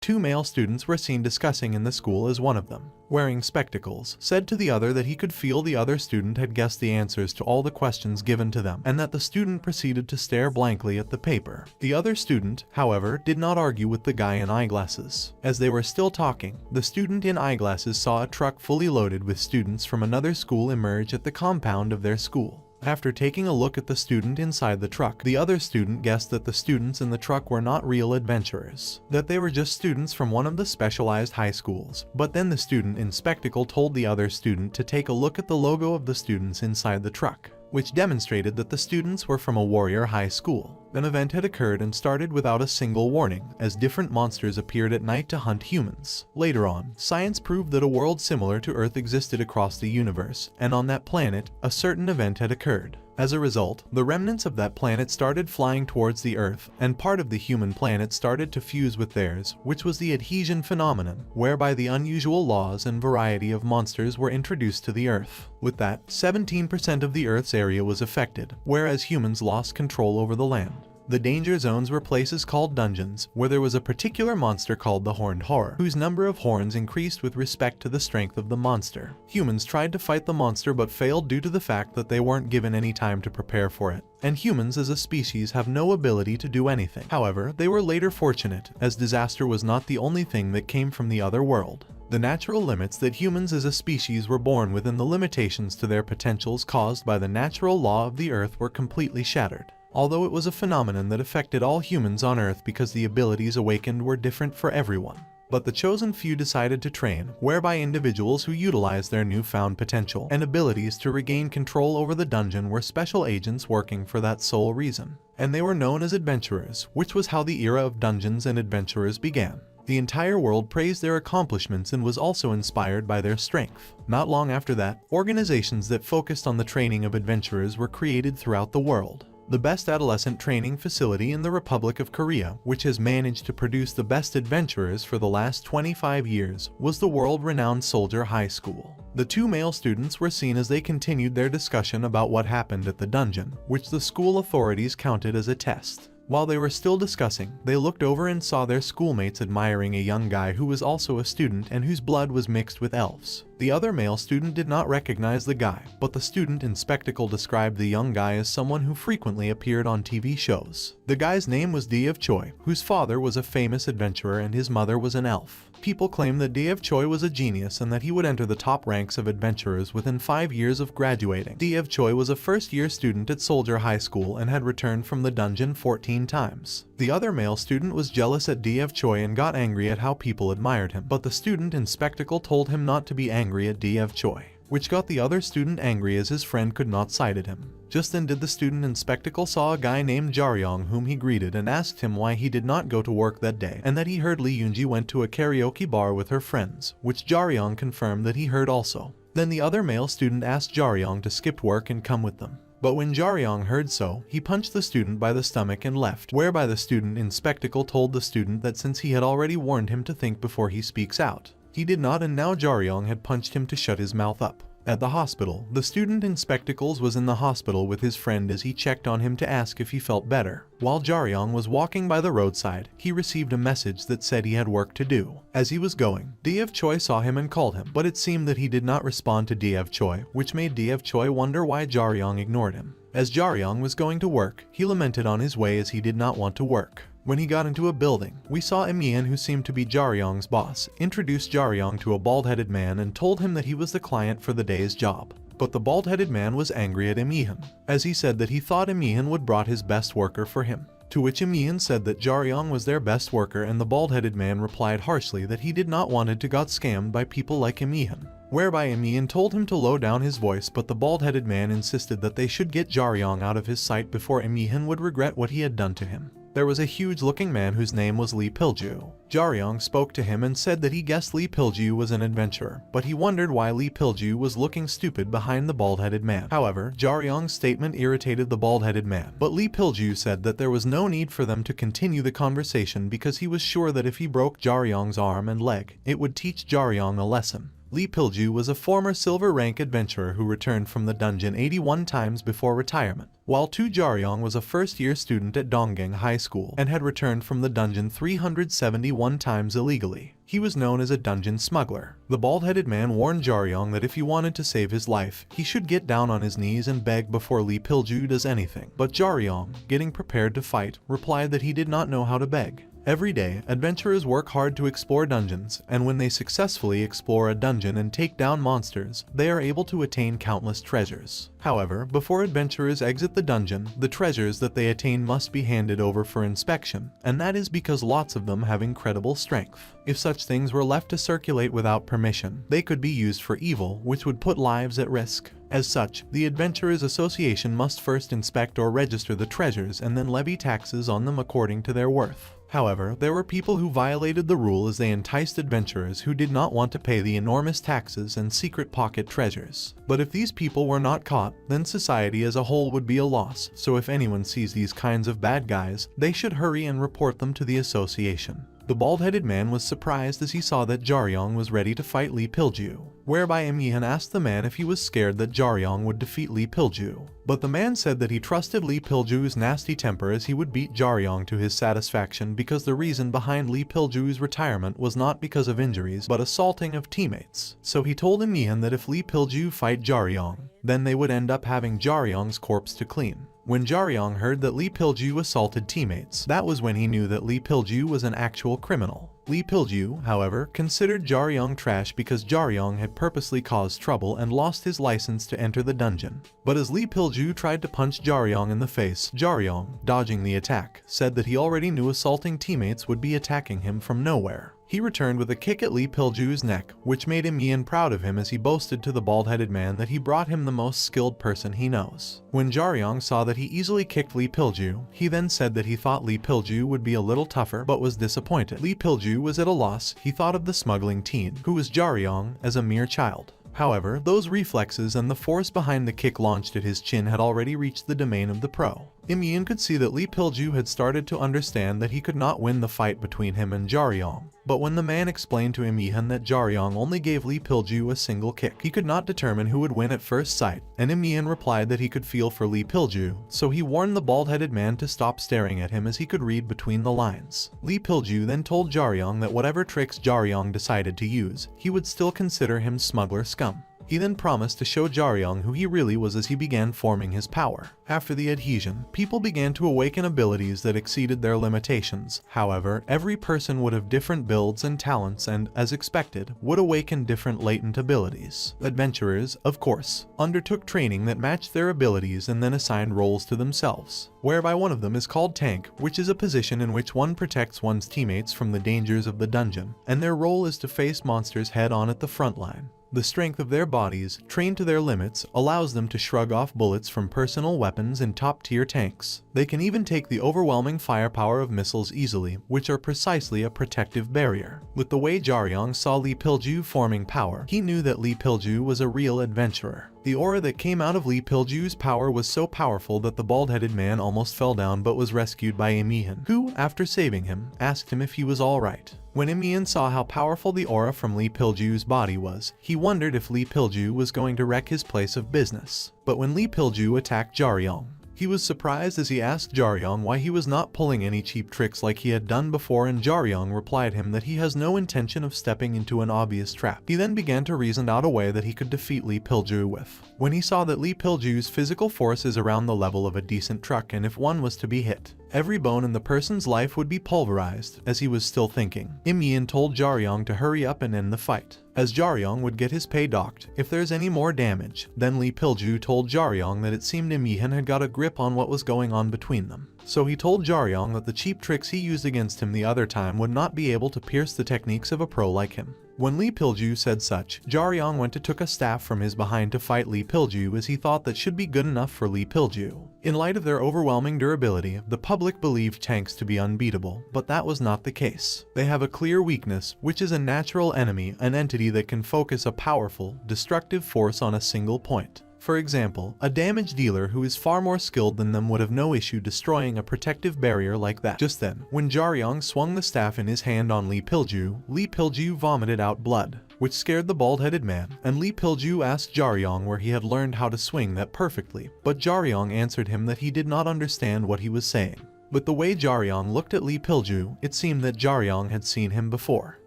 Two male students were seen discussing in the school as one of them, wearing spectacles, said to the other that he could feel the other student had guessed the answers to all the questions given to them, and that the student proceeded to stare blankly at the paper. The other student, however, did not argue with the guy in eyeglasses. As they were still talking, the student in eyeglasses saw a truck fully loaded with students from another school emerge at the compound of their school. After taking a look at the student inside the truck, the other student guessed that the students in the truck were not real adventurers, that they were just students from one of the specialized high schools. But then the student in spectacle told the other student to take a look at the logo of the students inside the truck, which demonstrated that the students were from a warrior high school. An event had occurred and started without a single warning, as different monsters appeared at night to hunt humans. Later on, science proved that a world similar to Earth existed across the universe, and on that planet, a certain event had occurred. As a result, the remnants of that planet started flying towards the Earth, and part of the human planet started to fuse with theirs, which was the adhesion phenomenon, whereby the unusual laws and variety of monsters were introduced to the Earth. With that, 17% of the Earth's area was affected, whereas humans lost control over the land. The danger zones were places called dungeons, where there was a particular monster called the Horned Horror, whose number of horns increased with respect to the strength of the monster. Humans tried to fight the monster but failed due to the fact that they weren't given any time to prepare for it, and humans as a species have no ability to do anything. However, they were later fortunate, as disaster was not the only thing that came from the other world. The natural limits that humans as a species were born within, the limitations to their potentials caused by the natural law of the Earth, were completely shattered. Although it was a phenomenon that affected all humans on Earth because the abilities awakened were different for everyone. But the chosen few decided to train, whereby individuals who utilized their newfound potential and abilities to regain control over the dungeon were special agents working for that sole reason. And they were known as adventurers, which was how the era of dungeons and adventurers began. The entire world praised their accomplishments and was also inspired by their strength. Not long after that, organizations that focused on the training of adventurers were created throughout the world. The best adolescent training facility in the Republic of Korea, which has managed to produce the best adventurers for the last 25 years, was the world-renowned Soldier High School. The two male students were seen as they continued their discussion about what happened at the dungeon, which the school authorities counted as a test. While they were still discussing, they looked over and saw their schoolmates admiring a young guy who was also a student and whose blood was mixed with elves. The other male student did not recognize the guy, but the student in spectacle described the young guy as someone who frequently appeared on TV shows. The guy's name was D.F. Choi, whose father was a famous adventurer and his mother was an elf. People claim that D.F. Choi was a genius and that he would enter the top ranks of adventurers within 5 years of graduating. D.F. Choi was a first-year student at Soldier High School and had returned from the dungeon 14 times. The other male student was jealous at D.F. Choi and got angry at how people admired him, but the student in spectacle told him not to be angry at D.F. Choi, which got the other student angry as his friend could not side at him. Just then did the student in spectacle saw a guy named Jaryong whom he greeted and asked him why he did not go to work that day, and that he heard Lee Yoonji went to a karaoke bar with her friends, which Jaryong confirmed that he heard also. Then the other male student asked Jaryong to skip work and come with them. But when Jaryong heard so, he punched the student by the stomach and left, whereby the student in spectacle told the student that since he had already warned him to think before he speaks out, he did not, and now Jaryong had punched him to shut his mouth up. At the hospital, the student in spectacles was in the hospital with his friend as he checked on him to ask if he felt better. While Jaryong was walking by the roadside, he received a message that said he had work to do. As he was going, D.F. Choi saw him and called him, but it seemed that he did not respond to D.F. Choi, which made D.F. Choi wonder why Jaryong ignored him. As Jaryong was going to work, he lamented on his way as he did not want to work. When he got into a building, we saw Emian, who seemed to be Jaryong's boss, introduce Jaryong to a bald-headed man and told him that he was the client for the day's job. But the bald-headed man was angry at Emian, as he said that he thought Emian would brought his best worker for him. To which Emian said that Jaryong was their best worker, and the bald-headed man replied harshly that he did not wanted to got scammed by people like Emian. Whereby Emian told him to lower down his voice, but the bald-headed man insisted that they should get Jaryong out of his sight before Emian would regret what he had done to him. There was a huge-looking man whose name was Lee Pilju. Jaryong spoke to him and said that he guessed Lee Pilju was an adventurer, but he wondered why Lee Pilju was looking stupid behind the bald-headed man. However, Jaryong's statement irritated the bald-headed man, but Lee Pilju said that there was no need for them to continue the conversation because he was sure that if he broke Jaryong's arm and leg, it would teach Jaryong a lesson. Lee Pilju was a former silver rank adventurer who returned from the dungeon 81 times before retirement, while Tu Jaryong was a first-year student at Donggang High School and had returned from the dungeon 371 times illegally. He was known as a dungeon smuggler. The bald-headed man warned Jaryong that if he wanted to save his life, he should get down on his knees and beg before Lee Pilju does anything. But Jaryong, getting prepared to fight, replied that he did not know how to beg. Every day, adventurers work hard to explore dungeons, and when they successfully explore a dungeon and take down monsters, they are able to attain countless treasures. However, before adventurers exit the dungeon, the treasures that they attain must be handed over for inspection, and that is because lots of them have incredible strength. If such things were left to circulate without permission, they could be used for evil, which would put lives at risk. As such, the Adventurers Association must first inspect or register the treasures and then levy taxes on them according to their worth. However, there were people who violated the rule as they enticed adventurers who did not want to pay the enormous taxes and secret pocket treasures. But if these people were not caught, then society as a whole would be a loss, so if anyone sees these kinds of bad guys, they should hurry and report them to the association. The bald-headed man was surprised as he saw that Jaryong was ready to fight Lee Pilju, whereby Imyehan asked the man if he was scared that Jaryong would defeat Lee Pilju. But the man said that he trusted Lee Pilju's nasty temper as he would beat Jaryong to his satisfaction because the reason behind Lee Pilju's retirement was not because of injuries but assaulting of teammates. So he told Imyehan that if Lee Pilju fight Jaryong, then they would end up having Jaryong's corpse to clean. When Jaryong heard that Lee Pilju assaulted teammates, that was when he knew that Lee Pilju was an actual criminal. Lee Pilju, however, considered Jaryong trash because Jaryong had purposely caused trouble and lost his license to enter the dungeon. But as Lee Pilju tried to punch Jaryong in the face, Jaryong, dodging the attack, said that he already knew assaulting teammates would be attacking him from nowhere. He returned with a kick at Lee Pilju's neck, which made Imyehan proud of him as he boasted to the bald-headed man that he brought him the most skilled person he knows. When Jaryong saw that he easily kicked Lee Pilju, he then said that he thought Lee Pilju would be a little tougher but was disappointed. Lee Pilju was at a loss. He thought of the smuggling teen, who was Jaryong, as a mere child. However, those reflexes and the force behind the kick launched at his chin had already reached the domain of the pro. Imyehan could see that Lee Pilju had started to understand that he could not win the fight between him and Jaryong. But when the man explained to Imyehan that Jaryong only gave Lee Pilju a single kick, he could not determine who would win at first sight, and Imyehan replied that he could feel for Lee Pilju, so he warned the bald-headed man to stop staring at him as he could read between the lines. Lee Pilju then told Jaryong that whatever tricks Jaryong decided to use, he would still consider him smuggler scum. He then promised to show Jaryong who he really was as he began forming his power. After the adhesion, people began to awaken abilities that exceeded their limitations. However, every person would have different builds and talents and, as expected, would awaken different latent abilities. Adventurers, of course, undertook training that matched their abilities and then assigned roles to themselves, whereby one of them is called Tank, which is a position in which one protects one's teammates from the dangers of the dungeon, and their role is to face monsters head-on at the front line. The strength of their bodies, trained to their limits, allows them to shrug off bullets from personal weapons in top-tier tanks. They can even take the overwhelming firepower of missiles easily, which are precisely a protective barrier. With the way Jaryong saw Lee Pilju forming power, he knew that Lee Pilju was a real adventurer. The aura that came out of Lee Pilju's power was so powerful that the bald-headed man almost fell down but was rescued by Imyehan, who, after saving him, asked him if he was alright. When Imyehan saw how powerful the aura from Lee Pilju's body was, he wondered if Lee Pilju was going to wreck his place of business. But when Lee Pilju attacked Jaryong, he was surprised as he asked Jaryong why he was not pulling any cheap tricks like he had done before, and Jaryong replied him that he has no intention of stepping into an obvious trap. He then began to reason out a way that he could defeat Lee Pilju with. When he saw that Lee Pilju's physical force is around the level of a decent truck, and if one was to be hit, every bone in the person's life would be pulverized. As he was still thinking, Imyehan told Jaryong to hurry up and end the fight, as Jaryong would get his pay docked if there's any more damage. Then Lee Pilju told Jaryong that it seemed Imyehan had got a grip on what was going on between them. So he told Jaryong that the cheap tricks he used against him the other time would not be able to pierce the techniques of a pro like him. When Lee Pilju said such, Jaryong went and took a staff from his behind to fight Lee Pilju as he thought that should be good enough for Lee Pilju. In light of their overwhelming durability, the public believed tanks to be unbeatable, but that was not the case. They have a clear weakness, which is a natural enemy, an entity that can focus a powerful, destructive force on a single point. For example, a damage dealer who is far more skilled than them would have no issue destroying a protective barrier like that. Just then, when Jaryong swung the staff in his hand on Lee Pilju vomited out blood, which scared the bald-headed man, and Lee Pilju asked Jaryong where he had learned how to swing that perfectly, but Jaryong answered him that he did not understand what he was saying. But the way Jaryong looked at Lee Pilju, it seemed that Jaryong had seen him before.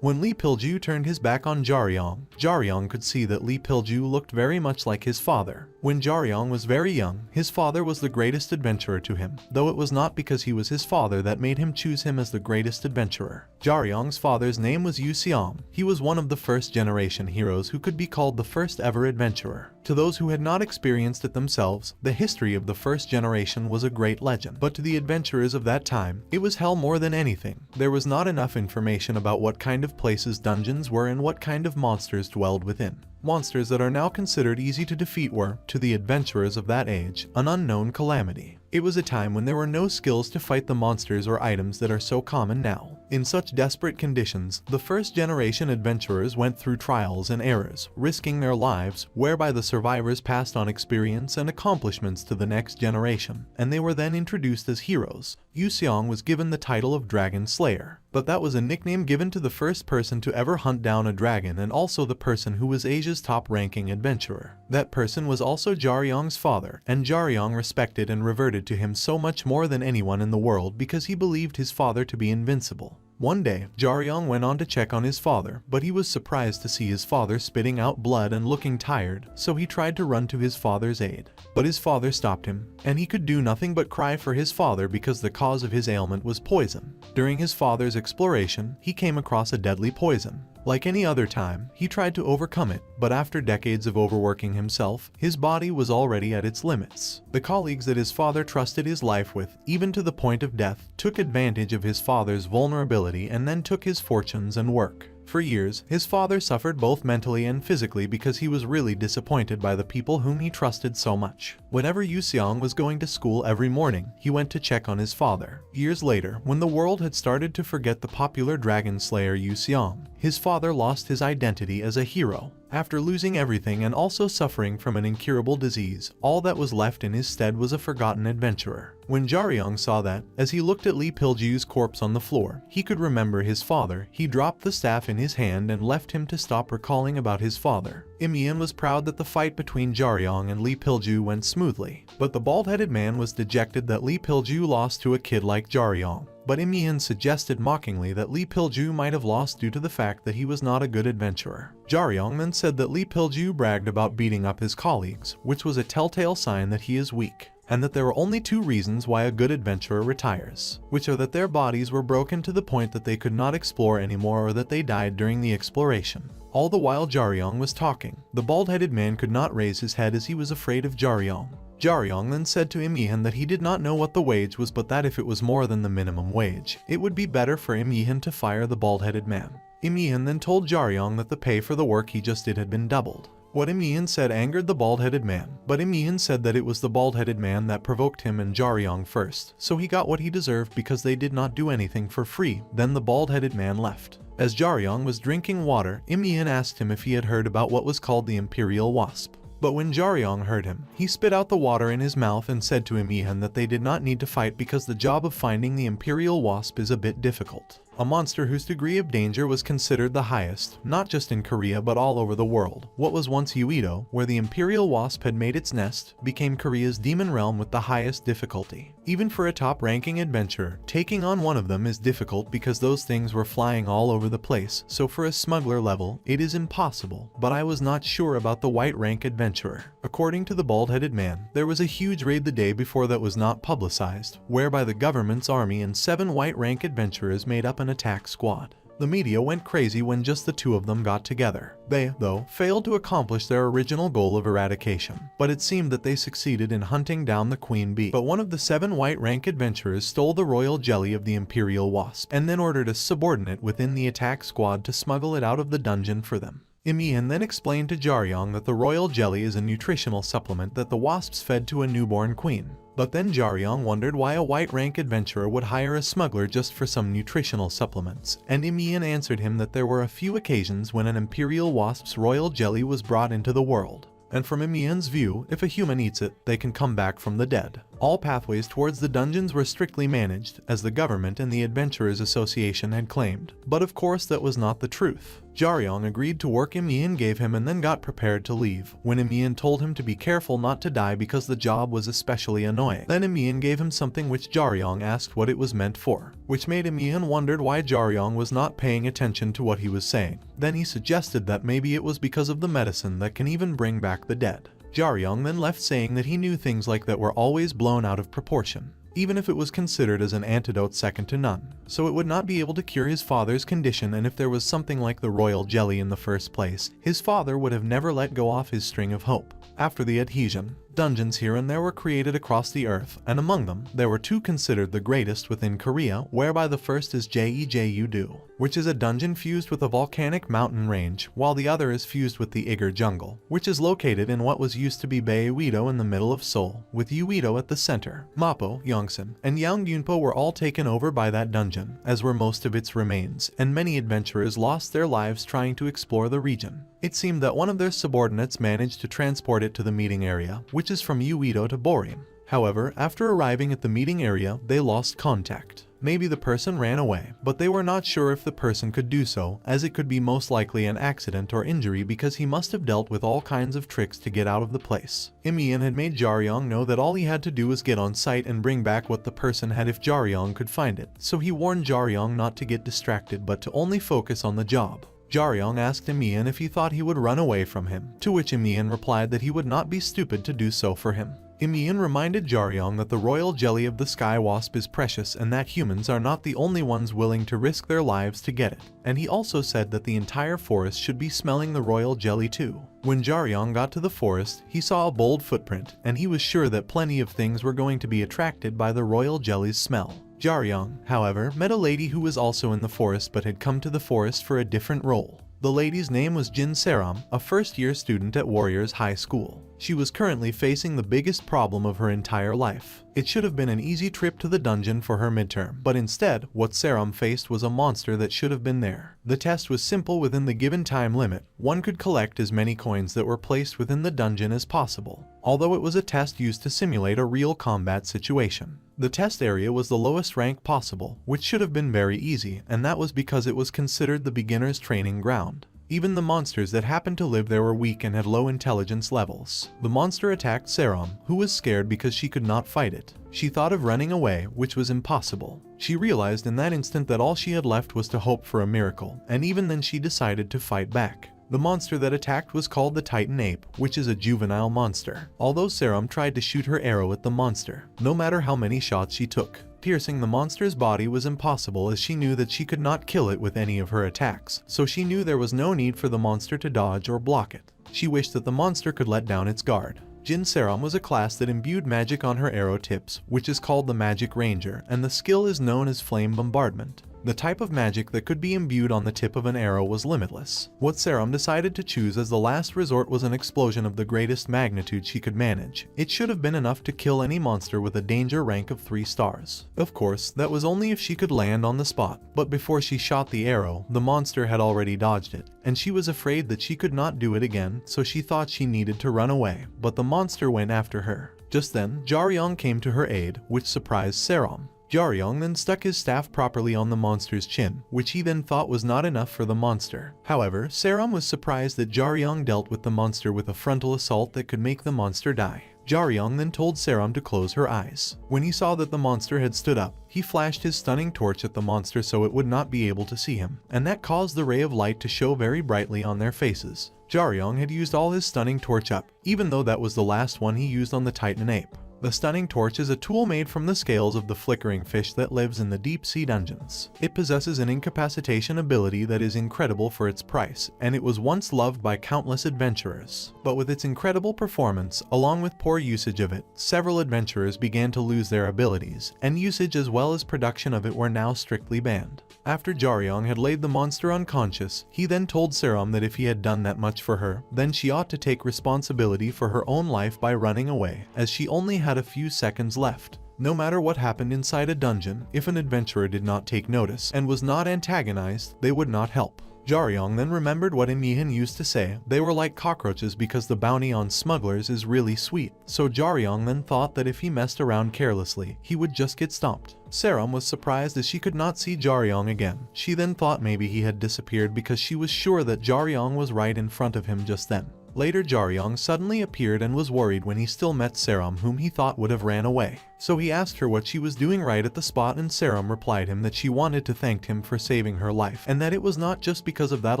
When Lee Pilju turned his back on Jaryong, Jaryong could see that Lee Pilju looked very much like his father. When Jaryong was very young, his father was the greatest adventurer to him, though it was not because he was his father that made him choose him as the greatest adventurer. Jaryong's father's name was Yu Seom. He was one of the first-generation heroes who could be called the first ever adventurer. To those who had not experienced it themselves, the history of the first generation was a great legend. But to the adventurers of that time, it was hell more than anything. There was not enough information about what kind of places dungeons were and what kind of monsters dwelled within. Monsters that are now considered easy to defeat were, to the adventurers of that age, an unknown calamity. It was a time when there were no skills to fight the monsters or items that are so common now. In such desperate conditions, the first-generation adventurers went through trials and errors, risking their lives, whereby the survivors passed on experience and accomplishments to the next generation, and they were then introduced as heroes. Yu Seong was given the title of Dragon Slayer, but that was a nickname given to the first person to ever hunt down a dragon and also the person who was Asia's top-ranking adventurer. That person was also Jaryong's father, and Jaryong respected and reverted to him so much more than anyone in the world because he believed his father to be invincible. One day, Jaryong went on to check on his father, but he was surprised to see his father spitting out blood and looking tired, so he tried to run to his father's aid. But his father stopped him, and he could do nothing but cry for his father because the cause of his ailment was poison. During his father's exploration, he came across a deadly poison. Like any other time, he tried to overcome it, but after decades of overworking himself, his body was already at its limits. The colleagues that his father trusted his life with, even to the point of death, took advantage of his father's vulnerability and then took his fortunes and work. For years, his father suffered both mentally and physically because he was really disappointed by the people whom he trusted so much. Whenever Yu Seong was going to school every morning, he went to check on his father. Years later, when the world had started to forget the popular dragon slayer Yu Seong, his father lost his identity as a hero. After losing everything and also suffering from an incurable disease, all that was left in his stead was a forgotten adventurer. When Jaryong saw that, as he looked at Lee Pilju's corpse on the floor, he could remember his father. He dropped the staff in his hand and left him to stop recalling about his father. Im Yin was proud that the fight between Jaryong and Lee Pilju went smoothly, but the bald-headed man was dejected that Lee Pilju lost to a kid like Jaryong. But Im Yin suggested mockingly that Lee Pilju might have lost due to the fact that he was not a good adventurer. Jaryong then said that Lee Pilju bragged about beating up his colleagues, which was a telltale sign that he is weak, and that there are only two reasons why a good adventurer retires, which are that their bodies were broken to the point that they could not explore anymore or that they died during the exploration. All the while Jaryong was talking, the bald-headed man could not raise his head as he was afraid of Jaryong. Jaryong then said to Im Yihan that he did not know what the wage was, but that if it was more than the minimum wage, it would be better for Im Yihan to fire the bald-headed man. Im Yihan then told Jaryong that the pay for the work he just did had been doubled. What Im Yihan said angered the bald-headed man, but Im Yihan said that it was the bald-headed man that provoked him and Jaryong first, so he got what he deserved because they did not do anything for free. Then the bald-headed man left. As Jaryong was drinking water, Im Yihan asked him if he had heard about what was called the Imperial Wasp. But when Jaryong heard him, he spit out the water in his mouth and said to Im Yihan that they did not need to fight because the job of finding the Imperial Wasp is a bit difficult. A monster whose degree of danger was considered the highest, not just in Korea but all over the world. What was once Uido, where the Imperial Wasp had made its nest, became Korea's demon realm with the highest difficulty. Even for a top-ranking adventurer, taking on one of them is difficult because those things were flying all over the place, so for a smuggler level, it is impossible. But I was not sure about the white rank adventurer. According to the bald-headed man, there was a huge raid the day before that was not publicized, whereby the government's army and 7 white rank adventurers made up an attack squad. The media went crazy when just the 2 of them got together. They, though, failed to accomplish their original goal of eradication, but it seemed that they succeeded in hunting down the queen bee. But one of the 7 white rank adventurers stole the royal jelly of the Imperial Wasp, and then ordered a subordinate within the attack squad to smuggle it out of the dungeon for them. Im Yihan then explained to Jaryong that the royal jelly is a nutritional supplement that the wasps fed to a newborn queen. But then Jaryong wondered why a white rank adventurer would hire a smuggler just for some nutritional supplements, and Im Yihan answered him that there were a few occasions when an Imperial Wasp's royal jelly was brought into the world. And from Im Yihan's view, if a human eats it, they can come back from the dead. All pathways towards the dungeons were strictly managed, as the government and the Adventurers Association had claimed. But of course that was not the truth. Jaryong agreed to work Imian gave him and then got prepared to leave, when Imian told him to be careful not to die because the job was especially annoying. Then Imian gave him something which Jaryong asked what it was meant for, which made Imian wondered why Jaryong was not paying attention to what he was saying. Then he suggested that maybe it was because of the medicine that can even bring back the dead. Jaryong then left saying that he knew things like that were always blown out of proportion, even if it was considered as an antidote second to none, so it would not be able to cure his father's condition, and if there was something like the royal jelly in the first place, his father would have never let go off his string of hope. After the adhesion, dungeons here and there were created across the earth, and among them, there were two considered the greatest within Korea, whereby the first is Jeju-do, which is a dungeon fused with a volcanic mountain range, while the other is fused with the Igar jungle, which is located in what was used to be Bae-Uido in the middle of Seoul, with Uido at the center. Mapo, Yongsan, and Yangyunpo were all taken over by that dungeon, as were most of its remains, and many adventurers lost their lives trying to explore the region. It seemed that one of their subordinates managed to transport it to the meeting area, which is from Uido to Borim. However, after arriving at the meeting area, they lost contact. Maybe the person ran away, but they were not sure if the person could do so, as it could be most likely an accident or injury because he must have dealt with all kinds of tricks to get out of the place. Imian had made Jaryong know that all he had to do was get on site and bring back what the person had if Jaryong could find it, so he warned Jaryong not to get distracted but to only focus on the job. Jaryong asked Imian if he thought he would run away from him, to which Imian replied that he would not be stupid to do so for him. Imian reminded Jaryong that the royal jelly of the sky wasp is precious and that humans are not the only ones willing to risk their lives to get it, and he also said that the entire forest should be smelling the royal jelly too. When Jaryong got to the forest, he saw a bold footprint, and he was sure that plenty of things were going to be attracted by the royal jelly's smell. Jaryong, however, met a lady who was also in the forest but had come to the forest for a different role. The lady's name was Jin Seram, a first-year student at Warriors High School. She was currently facing the biggest problem of her entire life. It should have been an easy trip to the dungeon for her midterm, but instead, what Seram faced was a monster that should have been there. The test was simple. Within the given time limit, one could collect as many coins that were placed within the dungeon as possible, although it was a test used to simulate a real combat situation. The test area was the lowest rank possible, which should have been very easy, and that was because it was considered the beginner's training ground. Even the monsters that happened to live there were weak and had low intelligence levels. The monster attacked Seram, who was scared because she could not fight it. She thought of running away, which was impossible. She realized in that instant that all she had left was to hope for a miracle, and even then she decided to fight back. The monster that attacked was called the Titan Ape, which is a juvenile monster. Although Seram tried to shoot her arrow at the monster, no matter how many shots she took, piercing the monster's body was impossible, as she knew that she could not kill it with any of her attacks, so she knew there was no need for the monster to dodge or block it. She wished that the monster could let down its guard. Jin Seram was a class that imbued magic on her arrow tips, which is called the Magic Ranger, and the skill is known as Flame Bombardment. The type of magic that could be imbued on the tip of an arrow was limitless. What Seram decided to choose as the last resort was an explosion of the greatest magnitude she could manage. It should have been enough to kill any monster with a danger rank of 3 stars. Of course, that was only if she could land on the spot, but before she shot the arrow, the monster had already dodged it, and she was afraid that she could not do it again, so she thought she needed to run away, but the monster went after her. Just then, Jaryong came to her aid, which surprised Seram. Jaryong then stuck his staff properly on the monster's chin, which he then thought was not enough for the monster. However, Seram was surprised that Jaryong dealt with the monster with a frontal assault that could make the monster die. Jaryong then told Seram to close her eyes. When he saw that the monster had stood up, he flashed his stunning torch at the monster so it would not be able to see him, and that caused the ray of light to show very brightly on their faces. Jaryong had used all his stunning torch up, even though that was the last one he used on the Titan Ape. The stunning torch is a tool made from the scales of the flickering fish that lives in the deep sea dungeons. It possesses an incapacitation ability that is incredible for its price, and it was once loved by countless adventurers. But with its incredible performance, along with poor usage of it, several adventurers began to lose their abilities, and usage as well as production of it were now strictly banned. After Jaryong had laid the monster unconscious, he then told Seram that if he had done that much for her, then she ought to take responsibility for her own life by running away, as she only had a few seconds left. No matter what happened inside a dungeon, if an adventurer did not take notice and was not antagonized, they would not help. Jaryong then remembered what Im Yihan used to say, they were like cockroaches because the bounty on smugglers is really sweet. So Jaryong then thought that if he messed around carelessly, he would just get stomped. Saram was surprised as she could not see Jaryong again. She then thought maybe he had disappeared because she was sure that Jaryong was right in front of him just then. Later Jaryong suddenly appeared and was worried when he still met Saram, whom he thought would have ran away. So he asked her what she was doing right at the spot, and Saram replied him that she wanted to thank him for saving her life, and that it was not just because of that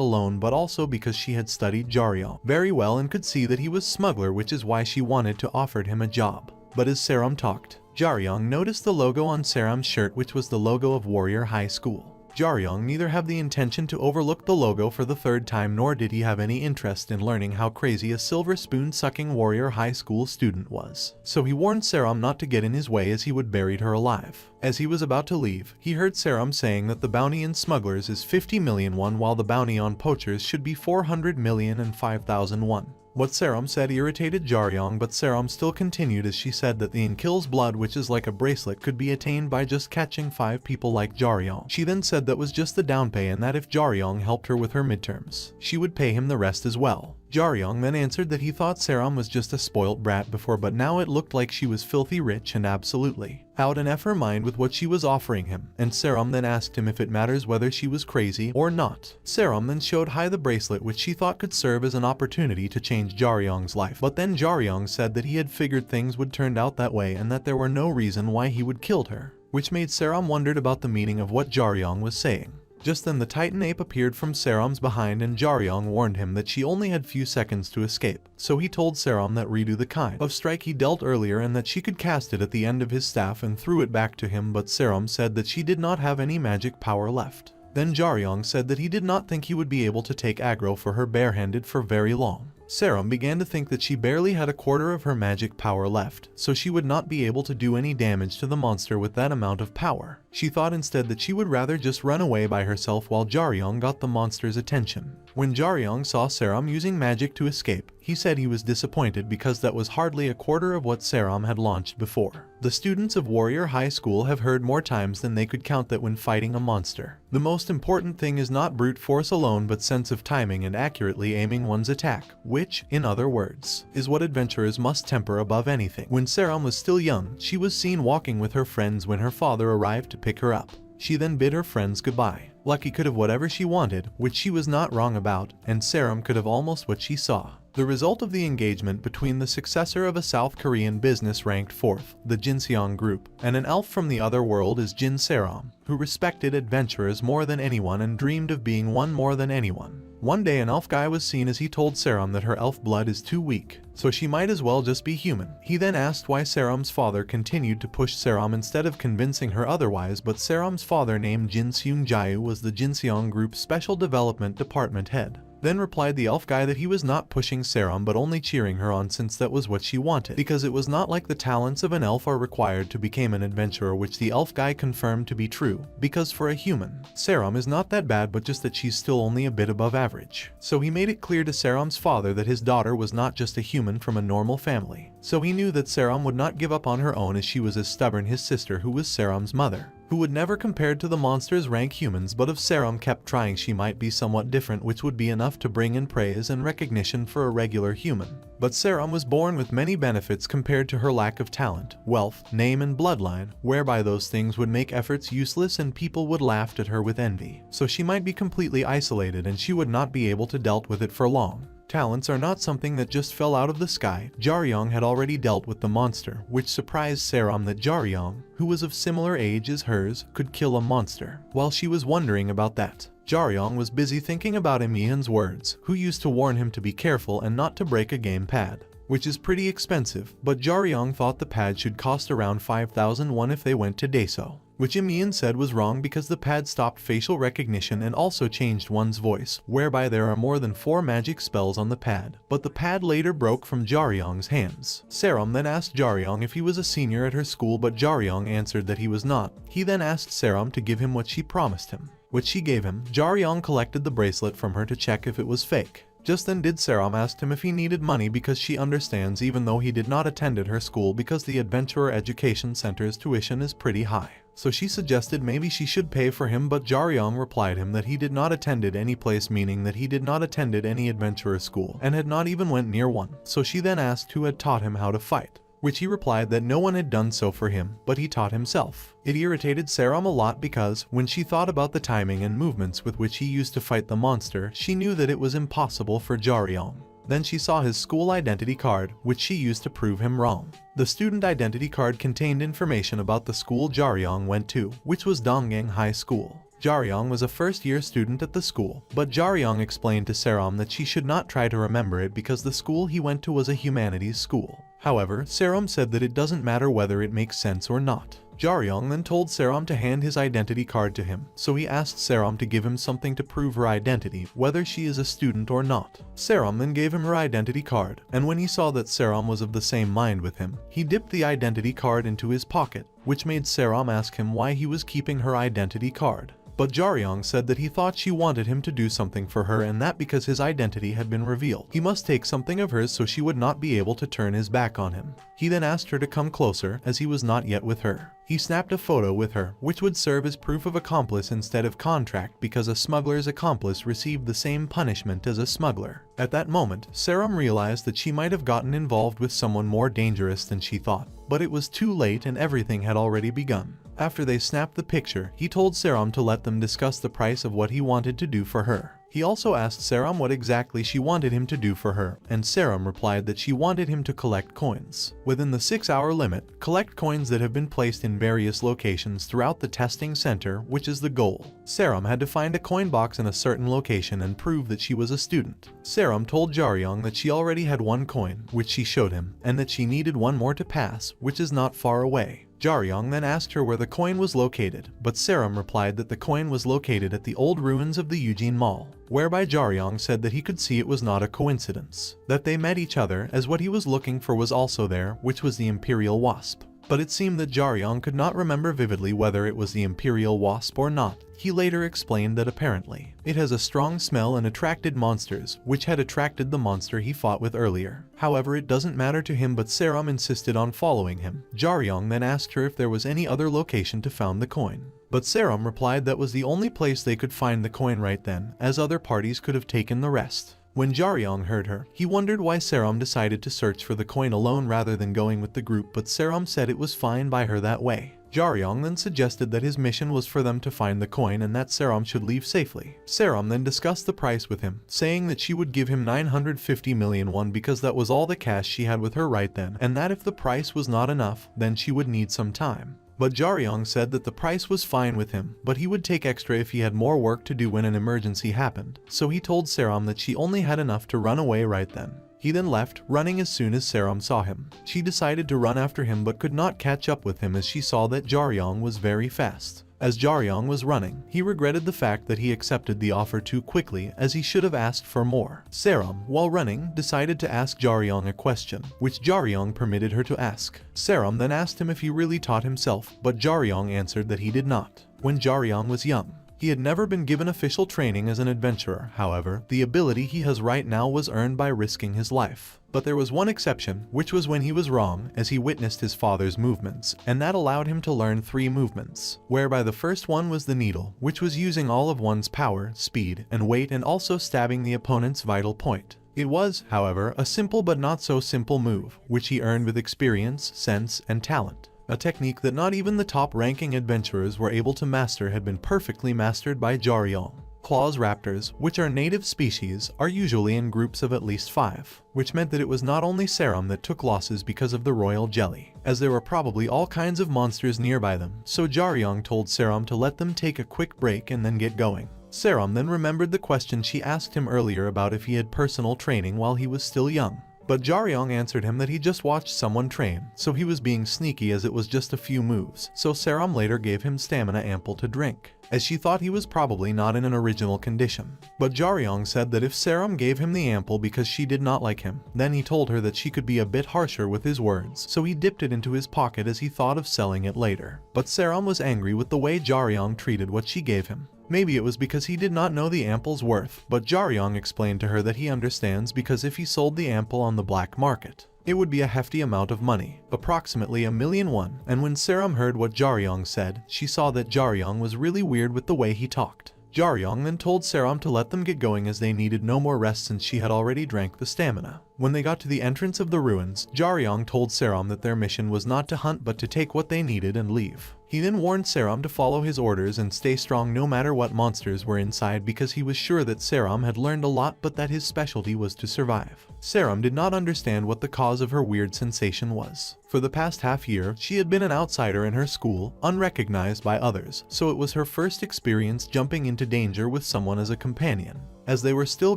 alone but also because she had studied Jaryong very well and could see that he was smuggler, which is why she wanted to offer him a job. But as Saram talked, Jaryong noticed the logo on Saram's shirt, which was the logo of Warrior High School. Jaryong neither had the intention to overlook the logo for the third time, nor did he have any interest in learning how crazy a silver spoon-sucking Warrior High School student was. So he warned Saram not to get in his way as he would bury her alive. As he was about to leave, he heard Saram saying that the bounty in smugglers is 50 million won while the bounty on poachers should be 400 million and 5,000 won. What Saram said irritated Jaryong, but Saram still continued as she said that the Inkil's blood, which is like a bracelet, could be attained by just catching 5 people like Jaryong. She then said that was just the down pay and that if Jaryong helped her with her midterms, she would pay him the rest as well. Jaryong then answered that he thought Saram was just a spoilt brat before, but now it looked like she was filthy rich and absolutely out and her mind with what she was offering him, and Saram then asked him if it matters whether she was crazy or not. Saram then showed Hai the bracelet, which she thought could serve as an opportunity to change Jaryong's life, but then Jaryong said that he had figured things would turn out that way and that there were no reason why he would kill her, which made Saram wondered about the meaning of what Jaryong was saying. Just then the Titan ape appeared from Saram's behind, and Jaryong warned him that she only had few seconds to escape. So he told Saram that redo the kind of strike he dealt earlier and that she could cast it at the end of his staff and threw it back to him, but Saram said that she did not have any magic power left. Then Jaryong said that he did not think he would be able to take aggro for her barehanded for very long. Saram began to think that she barely had a quarter of her magic power left, so she would not be able to do any damage to the monster with that amount of power. She thought instead that she would rather just run away by herself while Jaryong got the monster's attention. When Jaryong saw Saram using magic to escape, he said he was disappointed because that was hardly a quarter of what Saram had launched before. The students of Warrior High School have heard more times than they could count that when fighting a monster, the most important thing is not brute force alone but sense of timing and accurately aiming one's attack, which, in other words, is what adventurers must temper above anything. When Saram was still young, she was seen walking with her friends when her father arrived to pick her up. She then bid her friends goodbye. Lucky could have whatever she wanted, which she was not wrong about, and Saram could have almost what she saw. The result of the engagement between the successor of a South Korean business ranked 4th, the Jinseong Group, and an elf from the other world is Jin Saram, who respected adventurers more than anyone and dreamed of being one more than anyone. One day an elf guy was seen as he told Saram that her elf blood is too weak, so she might as well just be human. He then asked why Saram's father continued to push Saram instead of convincing her otherwise, but Saram's father, named Jin Seung Jae, was the Jinseong Group's Special Development Department head. Then replied the elf guy that he was not pushing Saram but only cheering her on since that was what she wanted, because it was not like the talents of an elf are required to become an adventurer, which the elf guy confirmed to be true, because for a human, Saram is not that bad but just that she's still only a bit above average. So he made it clear to Saram's father that his daughter was not just a human from a normal family. So he knew that Saram would not give up on her own as she was as stubborn his sister, who was Saram's mother, who would never compared to the monsters rank humans, but if Saram kept trying she might be somewhat different, which would be enough to bring in praise and recognition for a regular human. But Saram was born with many benefits compared to her lack of talent, wealth, name and bloodline, whereby those things would make efforts useless and people would laugh at her with envy. So she might be completely isolated and she would not be able to deal with it for long. Talents are not something that just fell out of the sky. Jaryong had already dealt with the monster, which surprised Saram that Jaryong, who was of similar age as hers, could kill a monster. While she was wondering about that, Jaryong was busy thinking about Im Yihan's words, who used to warn him to be careful and not to break a game pad, which is pretty expensive, but Jaryong thought the pad should cost around 5,000 won if they went to Daeso, which Im Yihan said was wrong because the pad stopped facial recognition and also changed one's voice, whereby there are more than 4 magic spells on the pad, but the pad later broke from Jaryong's hands. Saram then asked Jaryong if he was a senior at her school, but Jaryong answered that he was not. He then asked Saram to give him what she promised him, which she gave him. Jaryong collected the bracelet from her to check if it was fake. Just then did Saram asked him if he needed money because she understands even though he did not attend at her school because the Adventurer Education Center's tuition is pretty high. so she suggested maybe she should pay for him, but Jaryong replied him that he did not attended any place, meaning that he did not attended any adventurer school and had not even went near one. So she then asked who had taught him how to fight, which he replied that no one had done so for him, but he taught himself. It irritated Seram a lot because, when she thought about the timing and movements with which he used to fight the monster, she knew that it was impossible for Jaryong. Then she saw his school identity card, which she used to prove him wrong. The student identity card contained information about the school Jaryong went to, which was Dongyang High School. Jaryong was a first-year student at the school, but Jaryong explained to Seram that she should not try to remember it because the school he went to was a humanities school. However, Seram said that it doesn't matter whether it makes sense or not. Jaryong then told Seram to hand his identity card to him, so he asked Seram to give him something to prove her identity, whether she is a student or not. Seram then gave him her identity card, and when he saw that Seram was of the same mind with him, he dipped the identity card into his pocket, which made Seram ask him why he was keeping her identity card. But Jaryong said that he thought she wanted him to do something for her, and that because his identity had been revealed, he must take something of hers so she would not be able to turn his back on him. He then asked her to come closer, as he was not yet with her. He snapped a photo with her, which would serve as proof of accomplice instead of contract, because a smuggler's accomplice received the same punishment as a smuggler. At that moment, Seram realized that she might have gotten involved with someone more dangerous than she thought, but it was too late and everything had already begun. After they snapped the picture, he told Seram to let them discuss the price of what he wanted to do for her. He also asked Seram what exactly she wanted him to do for her, and Seram replied that she wanted him to collect coins. Within the 6-hour limit, collect coins that have been placed in various locations throughout the testing center, which is the goal. Seram had to find a coin box in a certain location and prove that she was a student. Seram told Jaryong that she already had one coin, which she showed him, and that she needed one more to pass, which is not far away. Jaryong then asked her where the coin was located, but Seram replied that the coin was located at the old ruins of the Eugene Mall, whereby Jaryong said that he could see it was not a coincidence, that they met each other, as what he was looking for was also there, which was the Imperial Wasp. But it seemed that Jaryong could not remember vividly whether it was the Imperial Wasp or not. He later explained that apparently, it has a strong smell and attracted monsters, which had attracted the monster he fought with earlier. However, it doesn't matter to him, but Seram insisted on following him. Jaryong then asked her if there was any other location to find the coin, but Seram replied that was the only place they could find the coin right then, as other parties could have taken the rest. When Jaryong heard her, he wondered why Seram decided to search for the coin alone rather than going with the group, but Seram said it was fine by her that way. Jaryong then suggested that his mission was for them to find the coin and that Seram should leave safely. Seram then discussed the price with him, saying that she would give him 950 million won because that was all the cash she had with her right then, and that if the price was not enough, then she would need some time. But Jaryong said that the price was fine with him, but he would take extra if he had more work to do when an emergency happened, so he told Seram that she only had enough to run away right then. He then left, running as soon as Seram saw him. She decided to run after him but could not catch up with him as she saw that Jaryong was very fast. As Jaryong was running, he regretted the fact that he accepted the offer too quickly, as he should have asked for more. Seram, while running, decided to ask Jaryong a question, which Jaryong permitted her to ask. Seram then asked him if he really taught himself, but Jaryong answered that he did not. When Jaryong was young, he had never been given official training as an adventurer. However, the ability he has right now was earned by risking his life. But there was one exception, which was when he was wrong, as he witnessed his father's movements, and that allowed him to learn 3 movements, whereby the first one was the needle, which was using all of one's power, speed, and weight, and also stabbing the opponent's vital point. It was, however, a simple but not so simple move, which he earned with experience, sense, and talent. A technique that not even the top-ranking adventurers were able to master had been perfectly mastered by Jaryong. Claws raptors, which are native species, are usually in groups of at least 5, which meant that it was not only Seram that took losses because of the royal jelly, as there were probably all kinds of monsters nearby them, so Jaryong told Seram to let them take a quick break and then get going. Seram then remembered the question she asked him earlier about if he had personal training while he was still young. But Jaryong answered him that he just watched someone train, so he was being sneaky as it was just a few moves, so Seram later gave him stamina ample to drink, as she thought he was probably not in an original condition. But Jaryong said that if Seram gave him the ample because she did not like him, then he told her that she could be a bit harsher with his words, so he dipped it into his pocket as he thought of selling it later. But Seram was angry with the way Jaryong treated what she gave him. Maybe it was because he did not know the ample's worth, but Jaryong explained to her that he understands because if he sold the ample on the black market, It would be a hefty amount of money, approximately 1,000,000 won, and when Saram heard what Jaryong said, she saw that Jaryong was really weird with the way he talked. Jaryong then told Saram to let them get going as they needed no more rest since she had already drank the stamina. When they got to the entrance of the ruins, Jaryong told Saram that their mission was not to hunt but to take what they needed and leave. He then warned Saram to follow his orders and stay strong no matter what monsters were inside because he was sure that Saram had learned a lot but that his specialty was to survive. Saram did not understand what the cause of her weird sensation was. For the past half year, she had been an outsider in her school, unrecognized by others, so it was her first experience jumping into danger with someone as a companion. As they were still